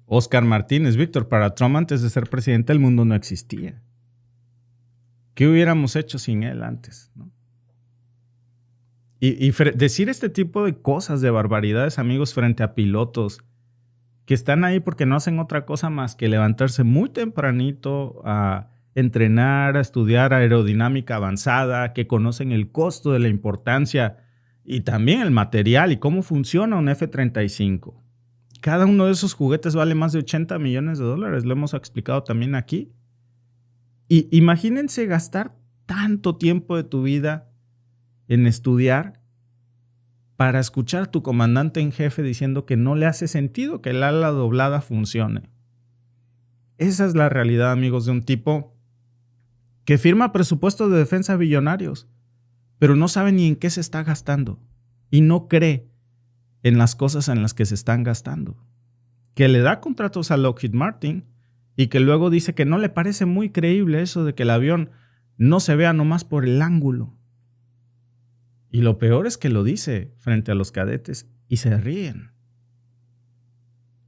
Oscar Martínez, Víctor, para Trump antes de ser presidente el mundo no existía. ¿Qué hubiéramos hecho sin él antes? ¿No? Y decir este tipo de cosas, de barbaridades, amigos, frente a pilotos que están ahí porque no hacen otra cosa más que levantarse muy tempranito a entrenar, a estudiar aerodinámica avanzada, que conocen el costo de la importancia y también el material y cómo funciona un F-35. Cada uno de esos juguetes vale más de $80 millones, lo hemos explicado también aquí. Y imagínense gastar tanto tiempo de tu vida en estudiar para escuchar a tu comandante en jefe diciendo que no le hace sentido que el ala doblada funcione. Esa es la realidad, amigos, de un tipo que firma presupuestos de defensa billonarios, pero no sabe ni en qué se está gastando y no cree en las cosas en las que se están gastando. Que le da contratos a Lockheed Martin y que luego dice que no le parece muy creíble eso de que el avión no se vea nomás por el ángulo. Y lo peor es que lo dice frente a los cadetes y se ríen.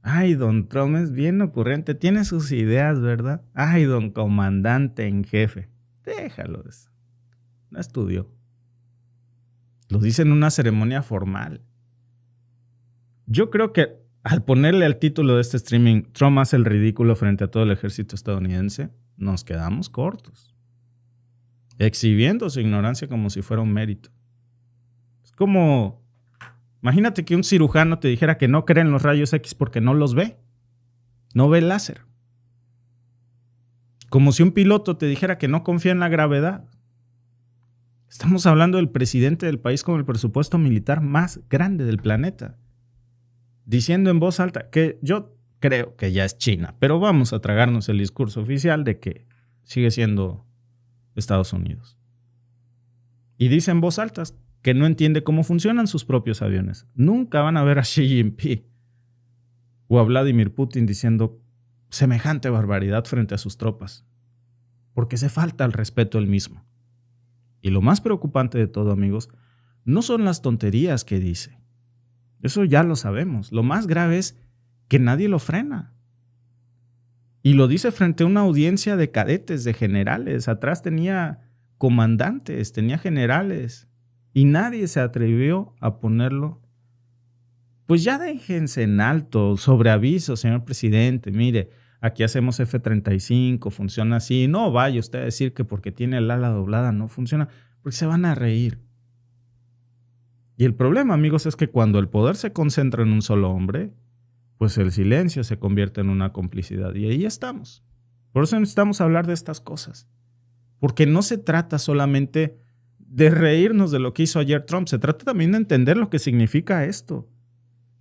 Ay, don Trump es bien ocurrente, tiene sus ideas, ¿verdad? Ay, don comandante en jefe, déjalo eso. No estudió. Lo dice en una ceremonia formal. Yo creo que al ponerle al título de este streaming, Trump hace el ridículo frente a todo el ejército estadounidense, nos quedamos cortos. Exhibiendo su ignorancia como si fuera un mérito. Es como, imagínate que un cirujano te dijera que no cree en los rayos X porque no los ve. No ve el láser. Como si un piloto te dijera que no confía en la gravedad. Estamos hablando del presidente del país con el presupuesto militar más grande del planeta. Diciendo en voz alta que yo creo que ya es China, pero vamos a tragarnos el discurso oficial de que sigue siendo Estados Unidos. Y dice en voz alta que no entiende cómo funcionan sus propios aviones. Nunca van a ver a Xi Jinping o a Vladimir Putin diciendo semejante barbaridad frente a sus tropas, porque se falta el respeto al mismo. Y lo más preocupante de todo, amigos, no son las tonterías que dice. Eso ya lo sabemos. Lo más grave es que nadie lo frena. Y lo dice frente a una audiencia de cadetes, de generales. Atrás tenía comandantes, tenía generales. Y nadie se atrevió a ponerlo. Pues ya déjense en alto, sobre aviso, señor presidente. Mire, aquí hacemos F-35, funciona así. No vaya usted a decir que porque tiene el ala doblada no funciona, porque se van a reír. Y el problema, amigos, es que cuando el poder se concentra en un solo hombre, pues el silencio se convierte en una complicidad. Y ahí estamos. Por eso necesitamos hablar de estas cosas. Porque no se trata solamente de reírnos de lo que hizo ayer Trump. Se trata también de entender lo que significa esto.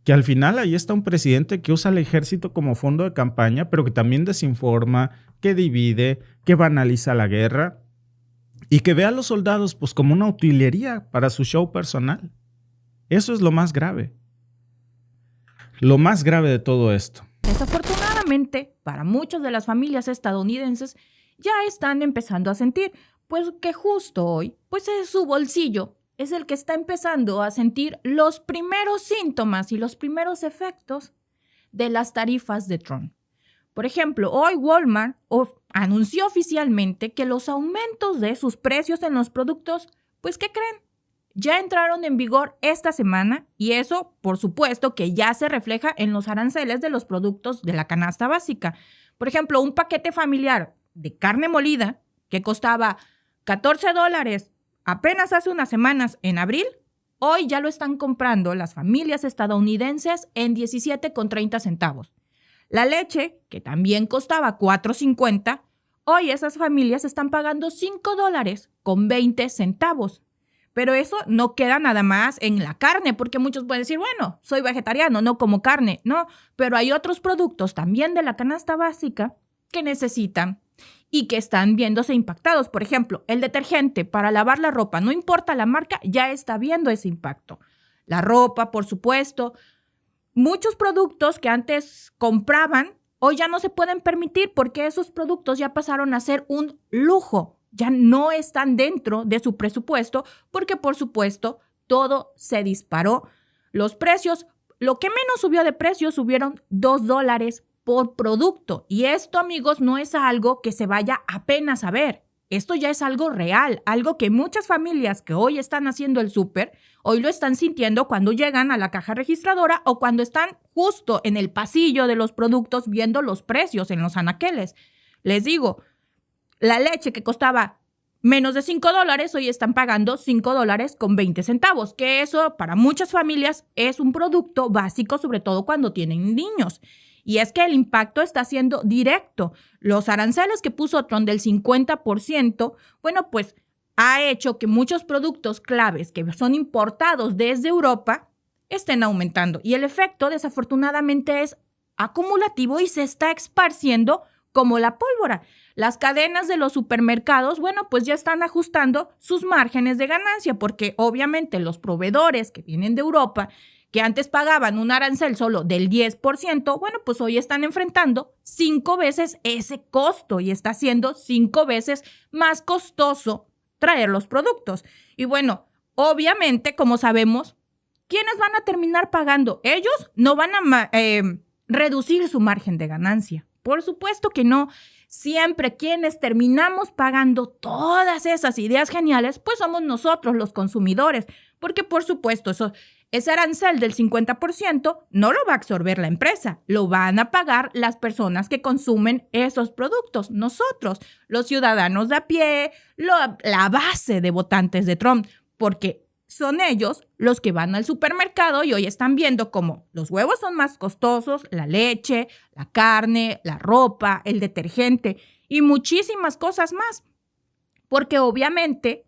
Que al final ahí está un presidente que usa al ejército como fondo de campaña, pero que también desinforma, que divide, que banaliza la guerra y que ve a los soldados pues como una utilería para su show personal. Eso es lo más grave. Lo más grave de todo esto. Desafortunadamente, para muchas de las familias estadounidenses ya están empezando a sentir, pues que justo hoy, pues es su bolsillo, es el que está empezando a sentir los primeros síntomas y los primeros efectos de las tarifas de Trump. Por ejemplo, hoy Walmart anunció oficialmente que los aumentos de sus precios en los productos, pues ¿qué creen? Ya entraron en vigor esta semana y eso, por supuesto, que ya se refleja en los aranceles de los productos de la canasta básica. Por ejemplo, un paquete familiar de carne molida que costaba $14 apenas hace unas semanas en abril, hoy ya lo están comprando las familias estadounidenses en 17,30 centavos. La leche, que también costaba $4.50, hoy esas familias están pagando $5.20. Pero eso no queda nada más en la carne, porque muchos pueden decir, bueno, soy vegetariano, no como carne. No, pero hay otros productos también de la canasta básica que necesitan y que están viéndose impactados. Por ejemplo, el detergente para lavar la ropa, no importa la marca, ya está viendo ese impacto. La ropa, por supuesto. Muchos productos que antes compraban, hoy ya no se pueden permitir porque esos productos ya pasaron a ser un lujo. Ya no están dentro de su presupuesto porque, por supuesto, todo se disparó. Los precios, lo que menos subió de precio, subieron $2 por producto. Y esto, amigos, no es algo que se vaya apenas a ver. Esto ya es algo real, algo que muchas familias que hoy están haciendo el súper, hoy lo están sintiendo cuando llegan a la caja registradora o cuando están justo en el pasillo de los productos viendo los precios en los anaqueles. Les digo, la leche que costaba menos de $5, hoy están pagando $5.20, que eso para muchas familias es un producto básico, sobre todo cuando tienen niños. Y es que el impacto está siendo directo. Los aranceles que puso Trump del 50%, bueno, pues ha hecho que muchos productos claves que son importados desde Europa estén aumentando. Y el efecto, desafortunadamente, es acumulativo y se está esparciendo como la pólvora. Las cadenas de los supermercados, bueno, pues ya están ajustando sus márgenes de ganancia porque obviamente los proveedores que vienen de Europa, que antes pagaban un arancel solo del 10%, bueno, pues hoy están enfrentando 5 veces ese costo y está siendo 5 veces más costoso traer los productos. Y bueno, obviamente, como sabemos, ¿quiénes van a terminar pagando? Ellos no van a reducir su margen de ganancia. Por supuesto que no. Siempre quienes terminamos pagando todas esas ideas geniales, pues somos nosotros los consumidores, porque por supuesto ese arancel del 50% no lo va a absorber la empresa, lo van a pagar las personas que consumen esos productos, nosotros, los ciudadanos de a pie, la base de votantes de Trump, porque son ellos los que van al supermercado y hoy están viendo cómo los huevos son más costosos, la leche, la carne, la ropa, el detergente y muchísimas cosas más. Porque obviamente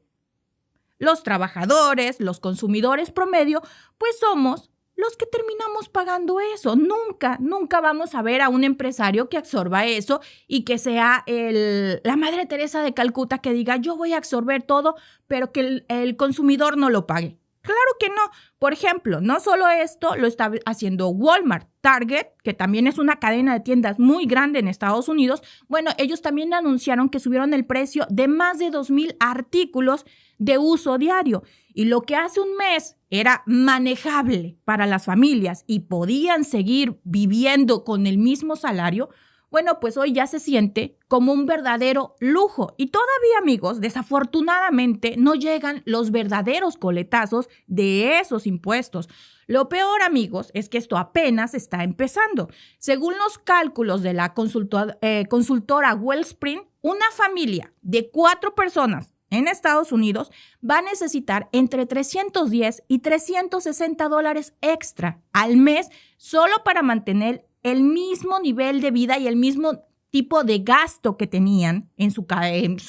los trabajadores, los consumidores promedio, pues somos los que terminamos pagando eso. Nunca vamos a ver a un empresario que absorba eso y que sea la Madre Teresa de Calcuta que diga yo voy a absorber todo, pero que el consumidor no lo pague. Claro que no. Por ejemplo, no solo esto lo está haciendo Walmart, Target, que también es una cadena de tiendas muy grande en Estados Unidos. Bueno, ellos también anunciaron que subieron el precio de más de 2,000 artículos de uso diario. Y lo que hace un mes era manejable para las familias y podían seguir viviendo con el mismo salario, bueno, pues hoy ya se siente como un verdadero lujo. Y todavía, amigos, desafortunadamente no llegan los verdaderos coletazos de esos impuestos. Lo peor, amigos, es que esto apenas está empezando. Según los cálculos de la consultora Wellspring, una familia de 4 personas en Estados Unidos va a necesitar entre $310 y $360 extra al mes solo para mantener el mismo nivel de vida y el mismo tipo de gasto que tenían en su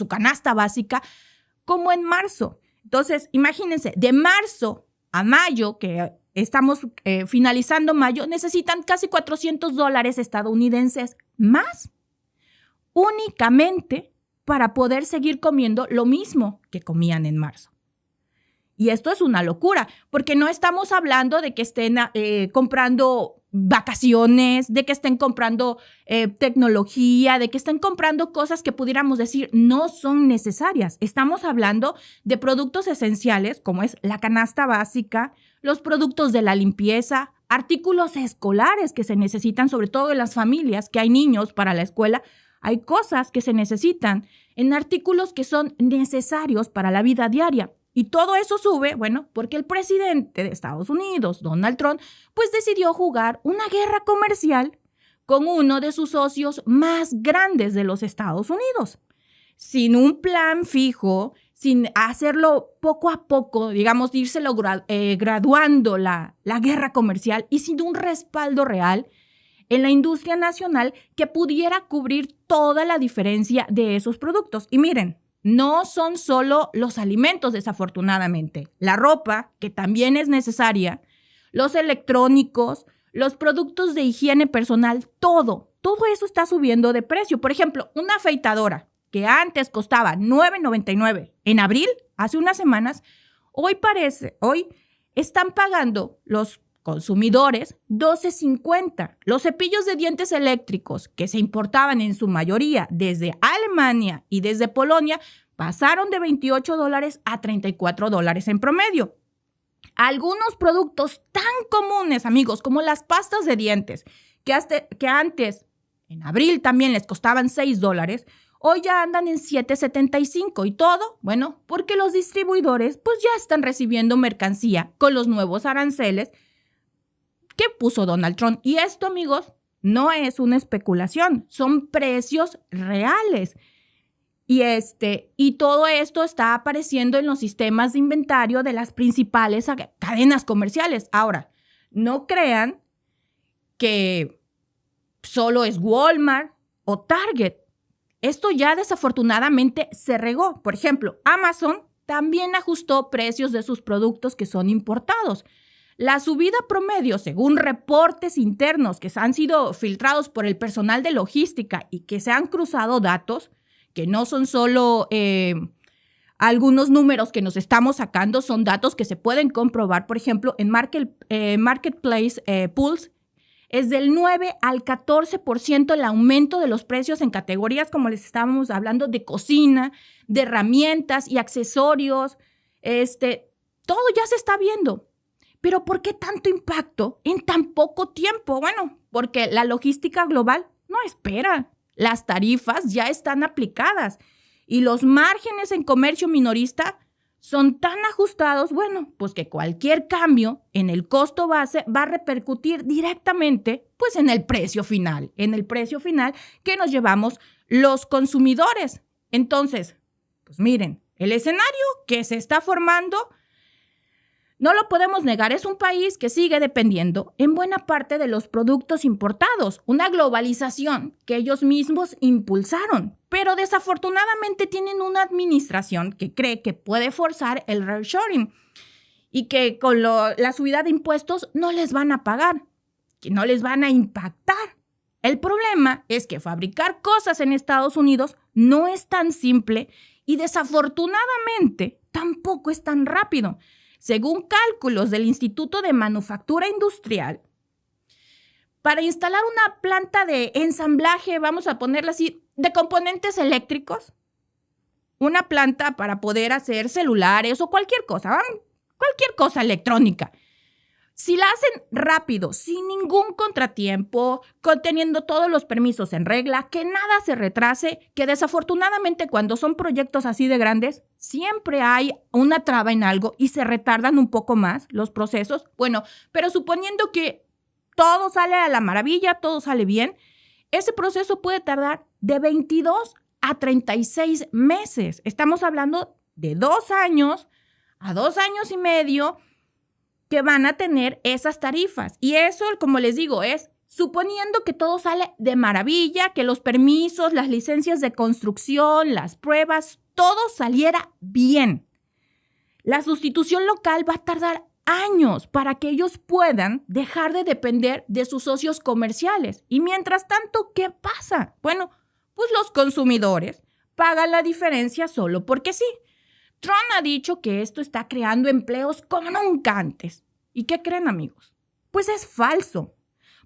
canasta básica como en marzo. Entonces, imagínense, de marzo a mayo, que estamos finalizando mayo, necesitan casi $400 estadounidenses más únicamente para poder seguir comiendo lo mismo que comían en marzo. Y esto es una locura, porque no estamos hablando de que estén comprando vacaciones, de que estén comprando tecnología, de que estén comprando cosas que pudiéramos decir no son necesarias. Estamos hablando de productos esenciales como es la canasta básica, los productos de la limpieza, artículos escolares que se necesitan, sobre todo en las familias que hay niños para la escuela. Hay cosas que se necesitan en artículos que son necesarios para la vida diaria. Y todo eso sube, bueno, porque el presidente de Estados Unidos, Donald Trump, pues decidió jugar una guerra comercial con uno de sus socios más grandes de los Estados Unidos. Sin un plan fijo, sin hacerlo poco a poco, digamos, írselo graduando la guerra comercial y sin un respaldo real en la industria nacional que pudiera cubrir toda la diferencia de esos productos. Y miren, no son solo los alimentos, desafortunadamente. La ropa, que también es necesaria, los electrónicos, los productos de higiene personal, todo eso está subiendo de precio. Por ejemplo, una afeitadora que antes costaba $9.99 en abril, hace unas semanas, hoy están pagando los consumidores $12.50. Los cepillos de dientes eléctricos que se importaban en su mayoría desde Alemania y desde Polonia pasaron de $28 a $34 en promedio. Algunos productos tan comunes, amigos, como las pastas de dientes, que antes, en abril también les costaban $6, hoy ya andan en $7.75 y todo, bueno, porque los distribuidores pues ya están recibiendo mercancía con los nuevos aranceles que puso Donald Trump. Y esto, amigos, no es una especulación, son precios reales. Y todo esto está apareciendo en los sistemas de inventario de las principales cadenas comerciales. Ahora, no crean que solo es Walmart o Target. Esto ya desafortunadamente se regó. Por ejemplo, Amazon también ajustó precios de sus productos que son importados. La subida promedio, según reportes internos que han sido filtrados por el personal de logística y que se han cruzado datos, que no son solo algunos números que nos estamos sacando, son datos que se pueden comprobar. Por ejemplo, en Marketplace Pulse es del 9 al 14% el aumento de los precios en categorías como les estábamos hablando de cocina, de herramientas y accesorios. Todo ya se está viendo. Pero ¿por qué tanto impacto en tan poco tiempo? Bueno, porque la logística global no espera. Las tarifas ya están aplicadas y los márgenes en comercio minorista son tan ajustados, bueno, pues que cualquier cambio en el costo base va a repercutir directamente pues en el precio final que nos llevamos los consumidores. Entonces, pues miren, el escenario que se está formando no lo podemos negar, es un país que sigue dependiendo en buena parte de los productos importados, una globalización que ellos mismos impulsaron, pero desafortunadamente tienen una administración que cree que puede forzar el reshoring y que con la subida de impuestos no les van a pagar, que no les van a impactar. El problema es que fabricar cosas en Estados Unidos no es tan simple y desafortunadamente tampoco es tan rápido. Según cálculos del Instituto de Manufactura Industrial, para instalar una planta de ensamblaje, vamos a ponerla así, de componentes eléctricos, una planta para poder hacer celulares o cualquier cosa electrónica, si la hacen rápido, sin ningún contratiempo, teniendo todos los permisos en regla, que nada se retrase, que desafortunadamente cuando son proyectos así de grandes, siempre hay una traba en algo y se retardan un poco más los procesos. Bueno, pero suponiendo que todo sale a la maravilla, todo sale bien, ese proceso puede tardar de 22 a 36 meses. Estamos hablando de 2 años a 2 años y medio que van a tener esas tarifas. Y eso, como les digo, es suponiendo que todo sale de maravilla, que los permisos, las licencias de construcción, las pruebas, todo saliera bien. La sustitución local va a tardar años para que ellos puedan dejar de depender de sus socios comerciales. Y mientras tanto, ¿qué pasa? Bueno, pues los consumidores pagan la diferencia solo porque sí. Trump ha dicho que esto está creando empleos como nunca antes. ¿Y qué creen, amigos? Pues es falso,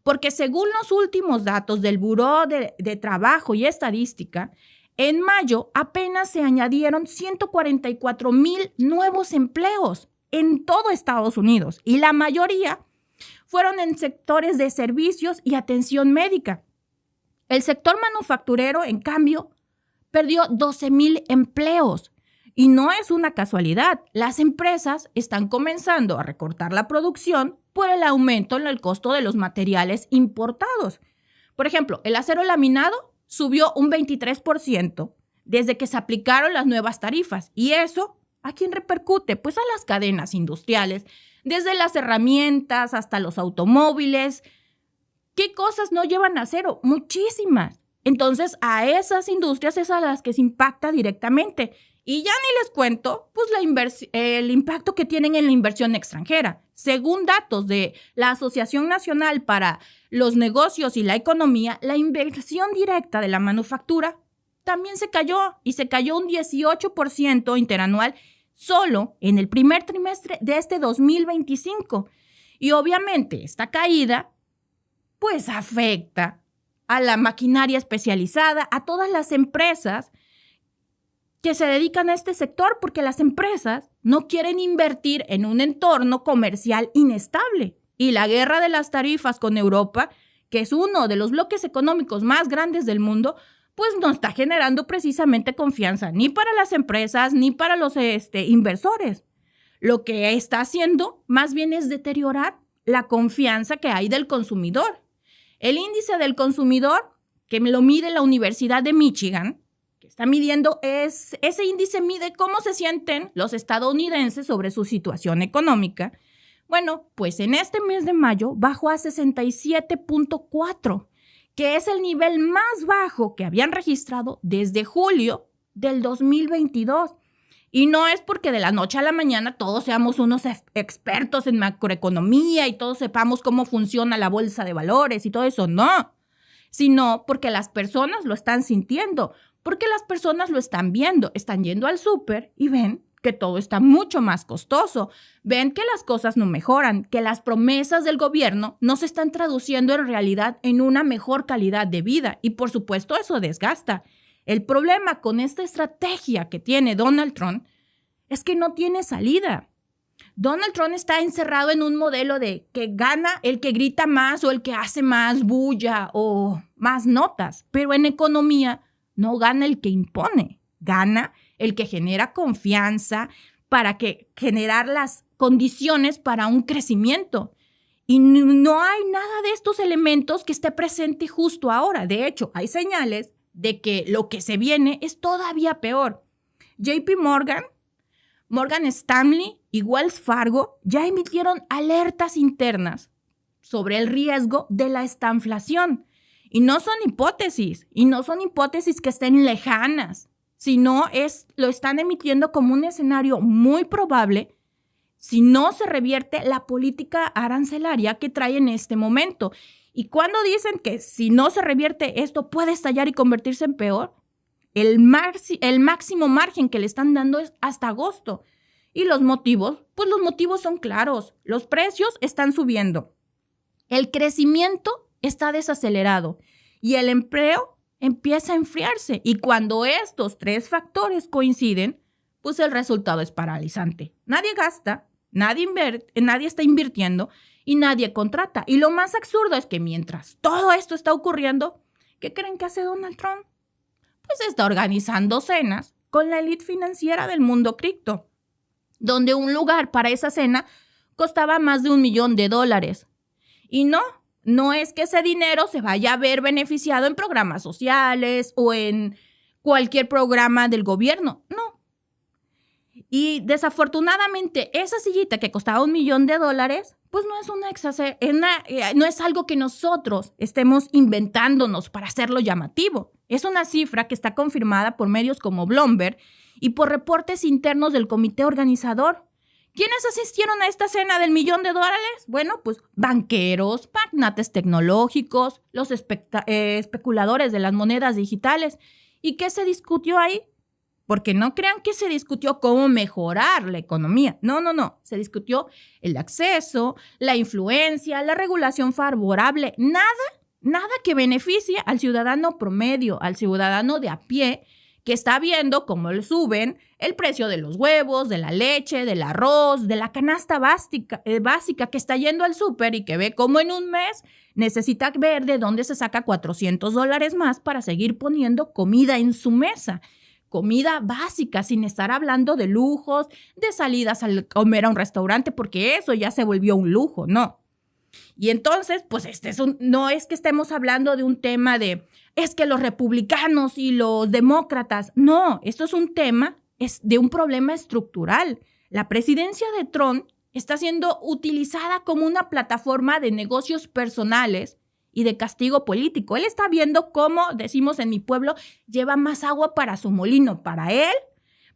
porque según los últimos datos del Buró de Trabajo y Estadística, en mayo apenas se añadieron 144,000 nuevos empleos en todo Estados Unidos y la mayoría fueron en sectores de servicios y atención médica. El sector manufacturero, en cambio, perdió 12,000 empleos. Y no es una casualidad, las empresas están comenzando a recortar la producción por el aumento en el costo de los materiales importados. Por ejemplo, el acero laminado subió un 23% desde que se aplicaron las nuevas tarifas. ¿Y eso a quién repercute? Pues a las cadenas industriales, desde las herramientas hasta los automóviles. ¿Qué cosas no llevan acero? Muchísimas. Entonces, a esas industrias es a las que se impacta directamente. Y ya ni les cuento pues, el impacto que tienen en la inversión extranjera. Según datos de la Asociación Nacional para los Negocios y la Economía, la inversión directa de la manufactura también se cayó y se cayó un 18% interanual solo en el primer trimestre de este 2025. Y obviamente esta caída pues afecta a la maquinaria especializada, a todas las empresas que se dedican a este sector porque las empresas no quieren invertir en un entorno comercial inestable. Y la guerra de las tarifas con Europa, que es uno de los bloques económicos más grandes del mundo, pues no está generando precisamente confianza ni para las empresas ni para los inversores. Lo que está haciendo más bien es deteriorar la confianza que hay del consumidor. El índice del consumidor, que me lo mide la Universidad de Michigan, está midiendo ese índice mide cómo se sienten los estadounidenses sobre su situación económica. Bueno, pues en este mes de mayo bajó a 67.4, que es el nivel más bajo que habían registrado desde julio del 2022. Y no es porque de la noche a la mañana todos seamos unos expertos en macroeconomía y todos sepamos cómo funciona la bolsa de valores y todo eso, no. Sino porque las personas lo están sintiendo, porque las personas lo están viendo, están yendo al súper y ven que todo está mucho más costoso, ven que las cosas no mejoran, que las promesas del gobierno no se están traduciendo en realidad en una mejor calidad de vida y por supuesto eso desgasta. El problema con esta estrategia que tiene Donald Trump es que no tiene salida. Donald Trump está encerrado en un modelo de que gana el que grita más o el que hace más bulla o más notas, pero en economía no gana el que impone, gana el que genera confianza para generar las condiciones para un crecimiento. Y no hay nada de estos elementos que esté presente justo ahora. De hecho, hay señales de que lo que se viene es todavía peor. JP Morgan, Morgan Stanley y Wells Fargo ya emitieron alertas internas sobre el riesgo de la estanflación. Y no son hipótesis que estén lejanas, sino lo están emitiendo como un escenario muy probable si no se revierte la política arancelaria que trae en este momento. Y cuando dicen que si no se revierte esto puede estallar y convertirse en peor, el máximo margen que le están dando es hasta agosto. ¿Y los motivos? Pues los motivos son claros. Los precios están subiendo. El crecimiento está desacelerado y el empleo empieza a enfriarse. Y cuando estos 3 factores coinciden, pues el resultado es paralizante. Nadie gasta, nadie está invirtiendo y nadie contrata. Y lo más absurdo es que mientras todo esto está ocurriendo, ¿qué creen que hace Donald Trump? Pues está organizando cenas con la élite financiera del mundo cripto, donde un lugar para esa cena costaba más de $1 millón. Y no es que ese dinero se vaya a ver beneficiado en programas sociales o en cualquier programa del gobierno, no. Y desafortunadamente esa sillita que costaba $1 millón, pues no es algo que nosotros estemos inventándonos para hacerlo llamativo. Es una cifra que está confirmada por medios como Bloomberg y por reportes internos del comité organizador. ¿Quiénes asistieron a esta cena del $1 millón? Bueno, pues banqueros, magnates tecnológicos, los especuladores de las monedas digitales. ¿Y qué se discutió ahí? Porque no crean que se discutió cómo mejorar la economía. No. Se discutió el acceso, la influencia, la regulación favorable. Nada que beneficie al ciudadano promedio, al ciudadano de a pie, que está viendo cómo le suben el precio de los huevos, de la leche, del arroz, de la canasta básica que está yendo al súper y que ve cómo en un mes necesita ver de dónde se saca $400 más para seguir poniendo comida en su mesa. Comida básica, sin estar hablando de lujos, de salidas a comer a un restaurante, porque eso ya se volvió un lujo, no. Y entonces, pues no es que estemos hablando de un tema es que los republicanos y los demócratas, no, esto es un tema, es de un problema estructural. La presidencia de Trump está siendo utilizada como una plataforma de negocios personales y de castigo político. Él está viendo cómo, decimos en mi pueblo, lleva más agua para su molino, para él,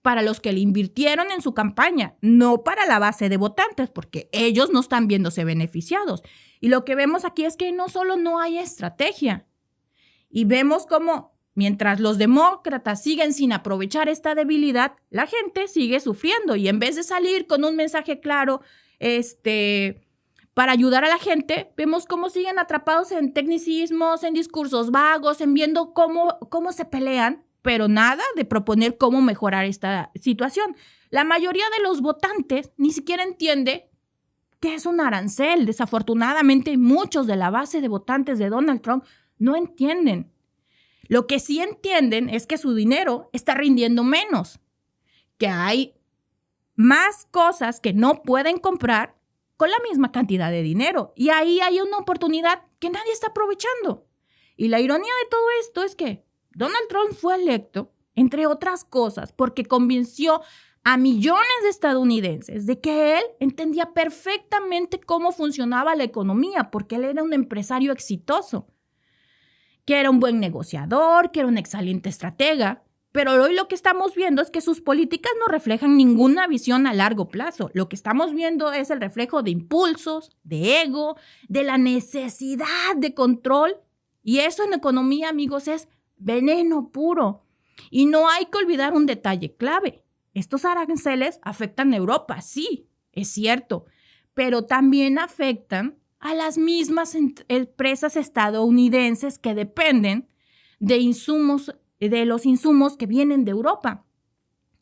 para los que le invirtieron en su campaña, no para la base de votantes, porque ellos no están viéndose beneficiados. Y lo que vemos aquí es que no solo no hay estrategia, y vemos cómo mientras los demócratas siguen sin aprovechar esta debilidad, la gente sigue sufriendo, y en vez de salir con un mensaje claro, para ayudar a la gente, vemos cómo siguen atrapados en tecnicismos, en discursos vagos, en viendo cómo se pelean, pero nada de proponer cómo mejorar esta situación. La mayoría de los votantes ni siquiera entiende qué es un arancel. Desafortunadamente, muchos de la base de votantes de Donald Trump no entienden. Lo que sí entienden es que su dinero está rindiendo menos, que hay más cosas que no pueden comprar con la misma cantidad de dinero. Y ahí hay una oportunidad que nadie está aprovechando. Y la ironía de todo esto es que Donald Trump fue electo, entre otras cosas, porque convenció a millones de estadounidenses de que él entendía perfectamente cómo funcionaba la economía, porque él era un empresario exitoso, que era un buen negociador, que era un excelente estratega. Pero hoy lo que estamos viendo es que sus políticas no reflejan ninguna visión a largo plazo. Lo que estamos viendo es el reflejo de impulsos, de ego, de la necesidad de control. Y eso en economía, amigos, es veneno puro. Y no hay que olvidar un detalle clave. Estos aranceles afectan a Europa, sí, es cierto, pero también afectan a las mismas empresas estadounidenses que dependen de los insumos que vienen de Europa.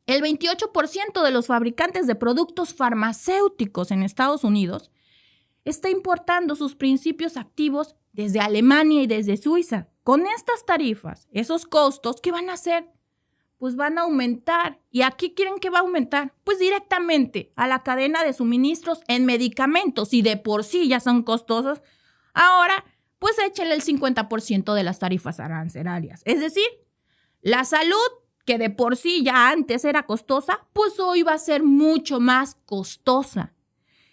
El 28% de los fabricantes de productos farmacéuticos en Estados Unidos está importando sus principios activos desde Alemania y desde Suiza. Con estas tarifas, esos costos, ¿qué van a hacer? Pues van a aumentar. ¿Y a qué quieren que va a aumentar? Pues directamente a la cadena de suministros en medicamentos, y de por sí ya son costosos. Ahora, pues échenle el 50% de las tarifas arancelarias. Es decir, la salud, que de por sí ya antes era costosa, pues hoy va a ser mucho más costosa.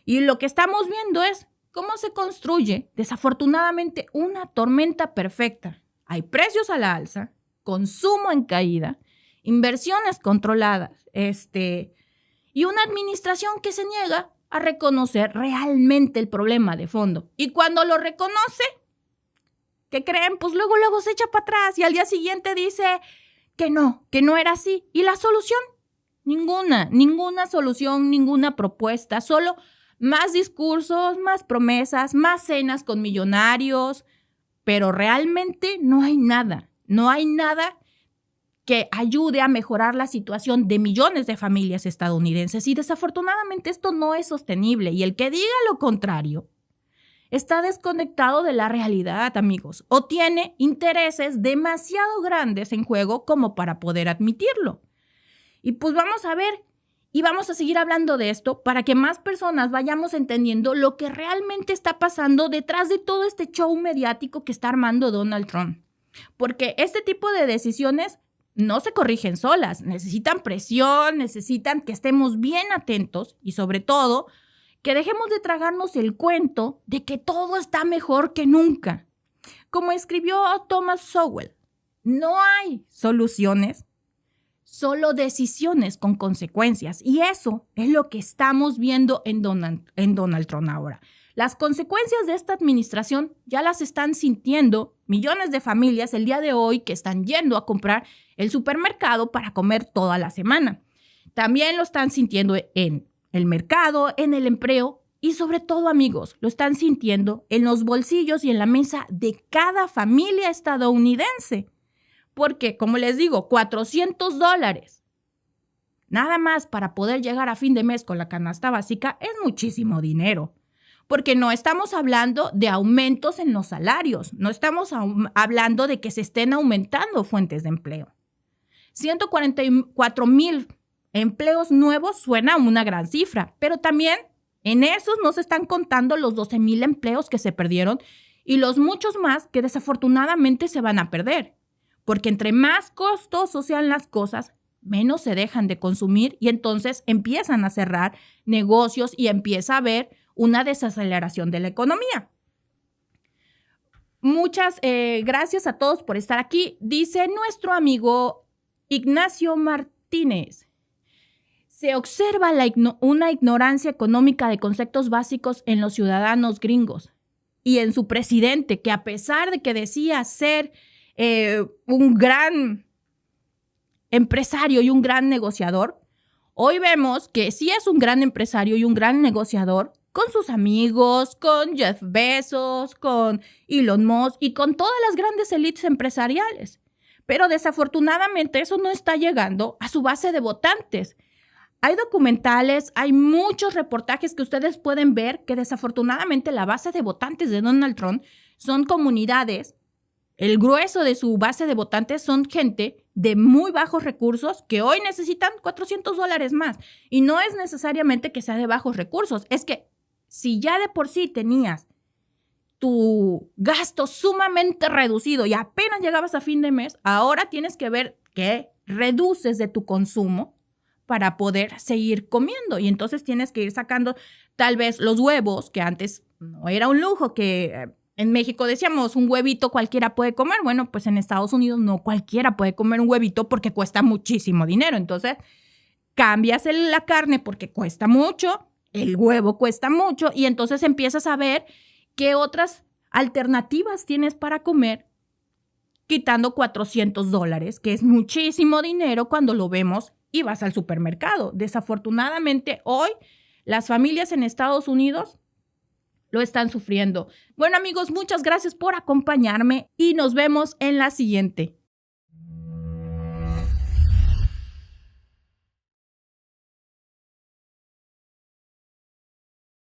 Y lo que estamos viendo es cómo se construye, desafortunadamente, una tormenta perfecta. Hay precios a la alza, consumo en caída, inversiones controladas, y una administración que se niega a reconocer realmente el problema de fondo. Y cuando lo reconoce, ¿qué creen? Pues luego se echa para atrás y al día siguiente dice que no era así. ¿Y la solución? Ninguna solución, ninguna propuesta, solo más discursos, más promesas, más cenas con millonarios, pero realmente no hay nada que ayude a mejorar la situación de millones de familias estadounidenses. Y desafortunadamente esto no es sostenible, y el que diga lo contrario está desconectado de la realidad, amigos, o tiene intereses demasiado grandes en juego como para poder admitirlo. Y pues vamos a ver y vamos a seguir hablando de esto para que más personas vayamos entendiendo lo que realmente está pasando detrás de todo este show mediático que está armando Donald Trump. Porque este tipo de decisiones no se corrigen solas, necesitan presión, necesitan que estemos bien atentos y sobre todo que dejemos de tragarnos el cuento de que todo está mejor que nunca. Como escribió Thomas Sowell, no hay soluciones, solo decisiones con consecuencias. Y eso es lo que estamos viendo en Donald Trump ahora. Las consecuencias de esta administración ya las están sintiendo millones de familias el día de hoy que están yendo a comprar el supermercado para comer toda la semana. También lo están sintiendo en el mercado, en el empleo y sobre todo, amigos, lo están sintiendo en los bolsillos y en la mesa de cada familia estadounidense. Porque, como les digo, $400 nada más para poder llegar a fin de mes con la canasta básica es muchísimo dinero. Porque no estamos hablando de aumentos en los salarios, no estamos hablando de que se estén aumentando fuentes de empleo. 144,000 empleos nuevos suena una gran cifra, pero también en esos no se están contando los 12,000 empleos que se perdieron y los muchos más que desafortunadamente se van a perder. Porque entre más costosos sean las cosas, menos se dejan de consumir y entonces empiezan a cerrar negocios y empieza a haber una desaceleración de la economía. Muchas gracias a todos por estar aquí. Dice nuestro amigo Ignacio Martínez. Se observa una ignorancia económica de conceptos básicos en los ciudadanos gringos y en su presidente, que a pesar de que decía ser un gran empresario y un gran negociador, hoy vemos que sí es un gran empresario y un gran negociador con sus amigos, con Jeff Bezos, con Elon Musk y con todas las grandes élites empresariales. Pero desafortunadamente eso no está llegando a su base de votantes. Hay documentales, hay muchos reportajes que ustedes pueden ver que desafortunadamente la base de votantes de Donald Trump son comunidades. El grueso de su base de votantes son gente de muy bajos recursos que hoy necesitan $400 más. Y no es necesariamente que sea de bajos recursos, es que si ya de por sí tenías tu gasto sumamente reducido y apenas llegabas a fin de mes, ahora tienes que ver que reduces de tu consumo para poder seguir comiendo. Y entonces tienes que ir sacando tal vez los huevos, que antes no era un lujo, que en México decíamos un huevito cualquiera puede comer. Bueno, pues en Estados Unidos no cualquiera puede comer un huevito porque cuesta muchísimo dinero. Entonces cambias la carne porque cuesta mucho, el huevo cuesta mucho y entonces empiezas a ver qué otras alternativas tienes para comer quitando $400, que es muchísimo dinero cuando lo vemos y vas al supermercado. Desafortunadamente, hoy las familias en Estados Unidos lo están sufriendo. Bueno, amigos, muchas gracias por acompañarme y nos vemos en la siguiente.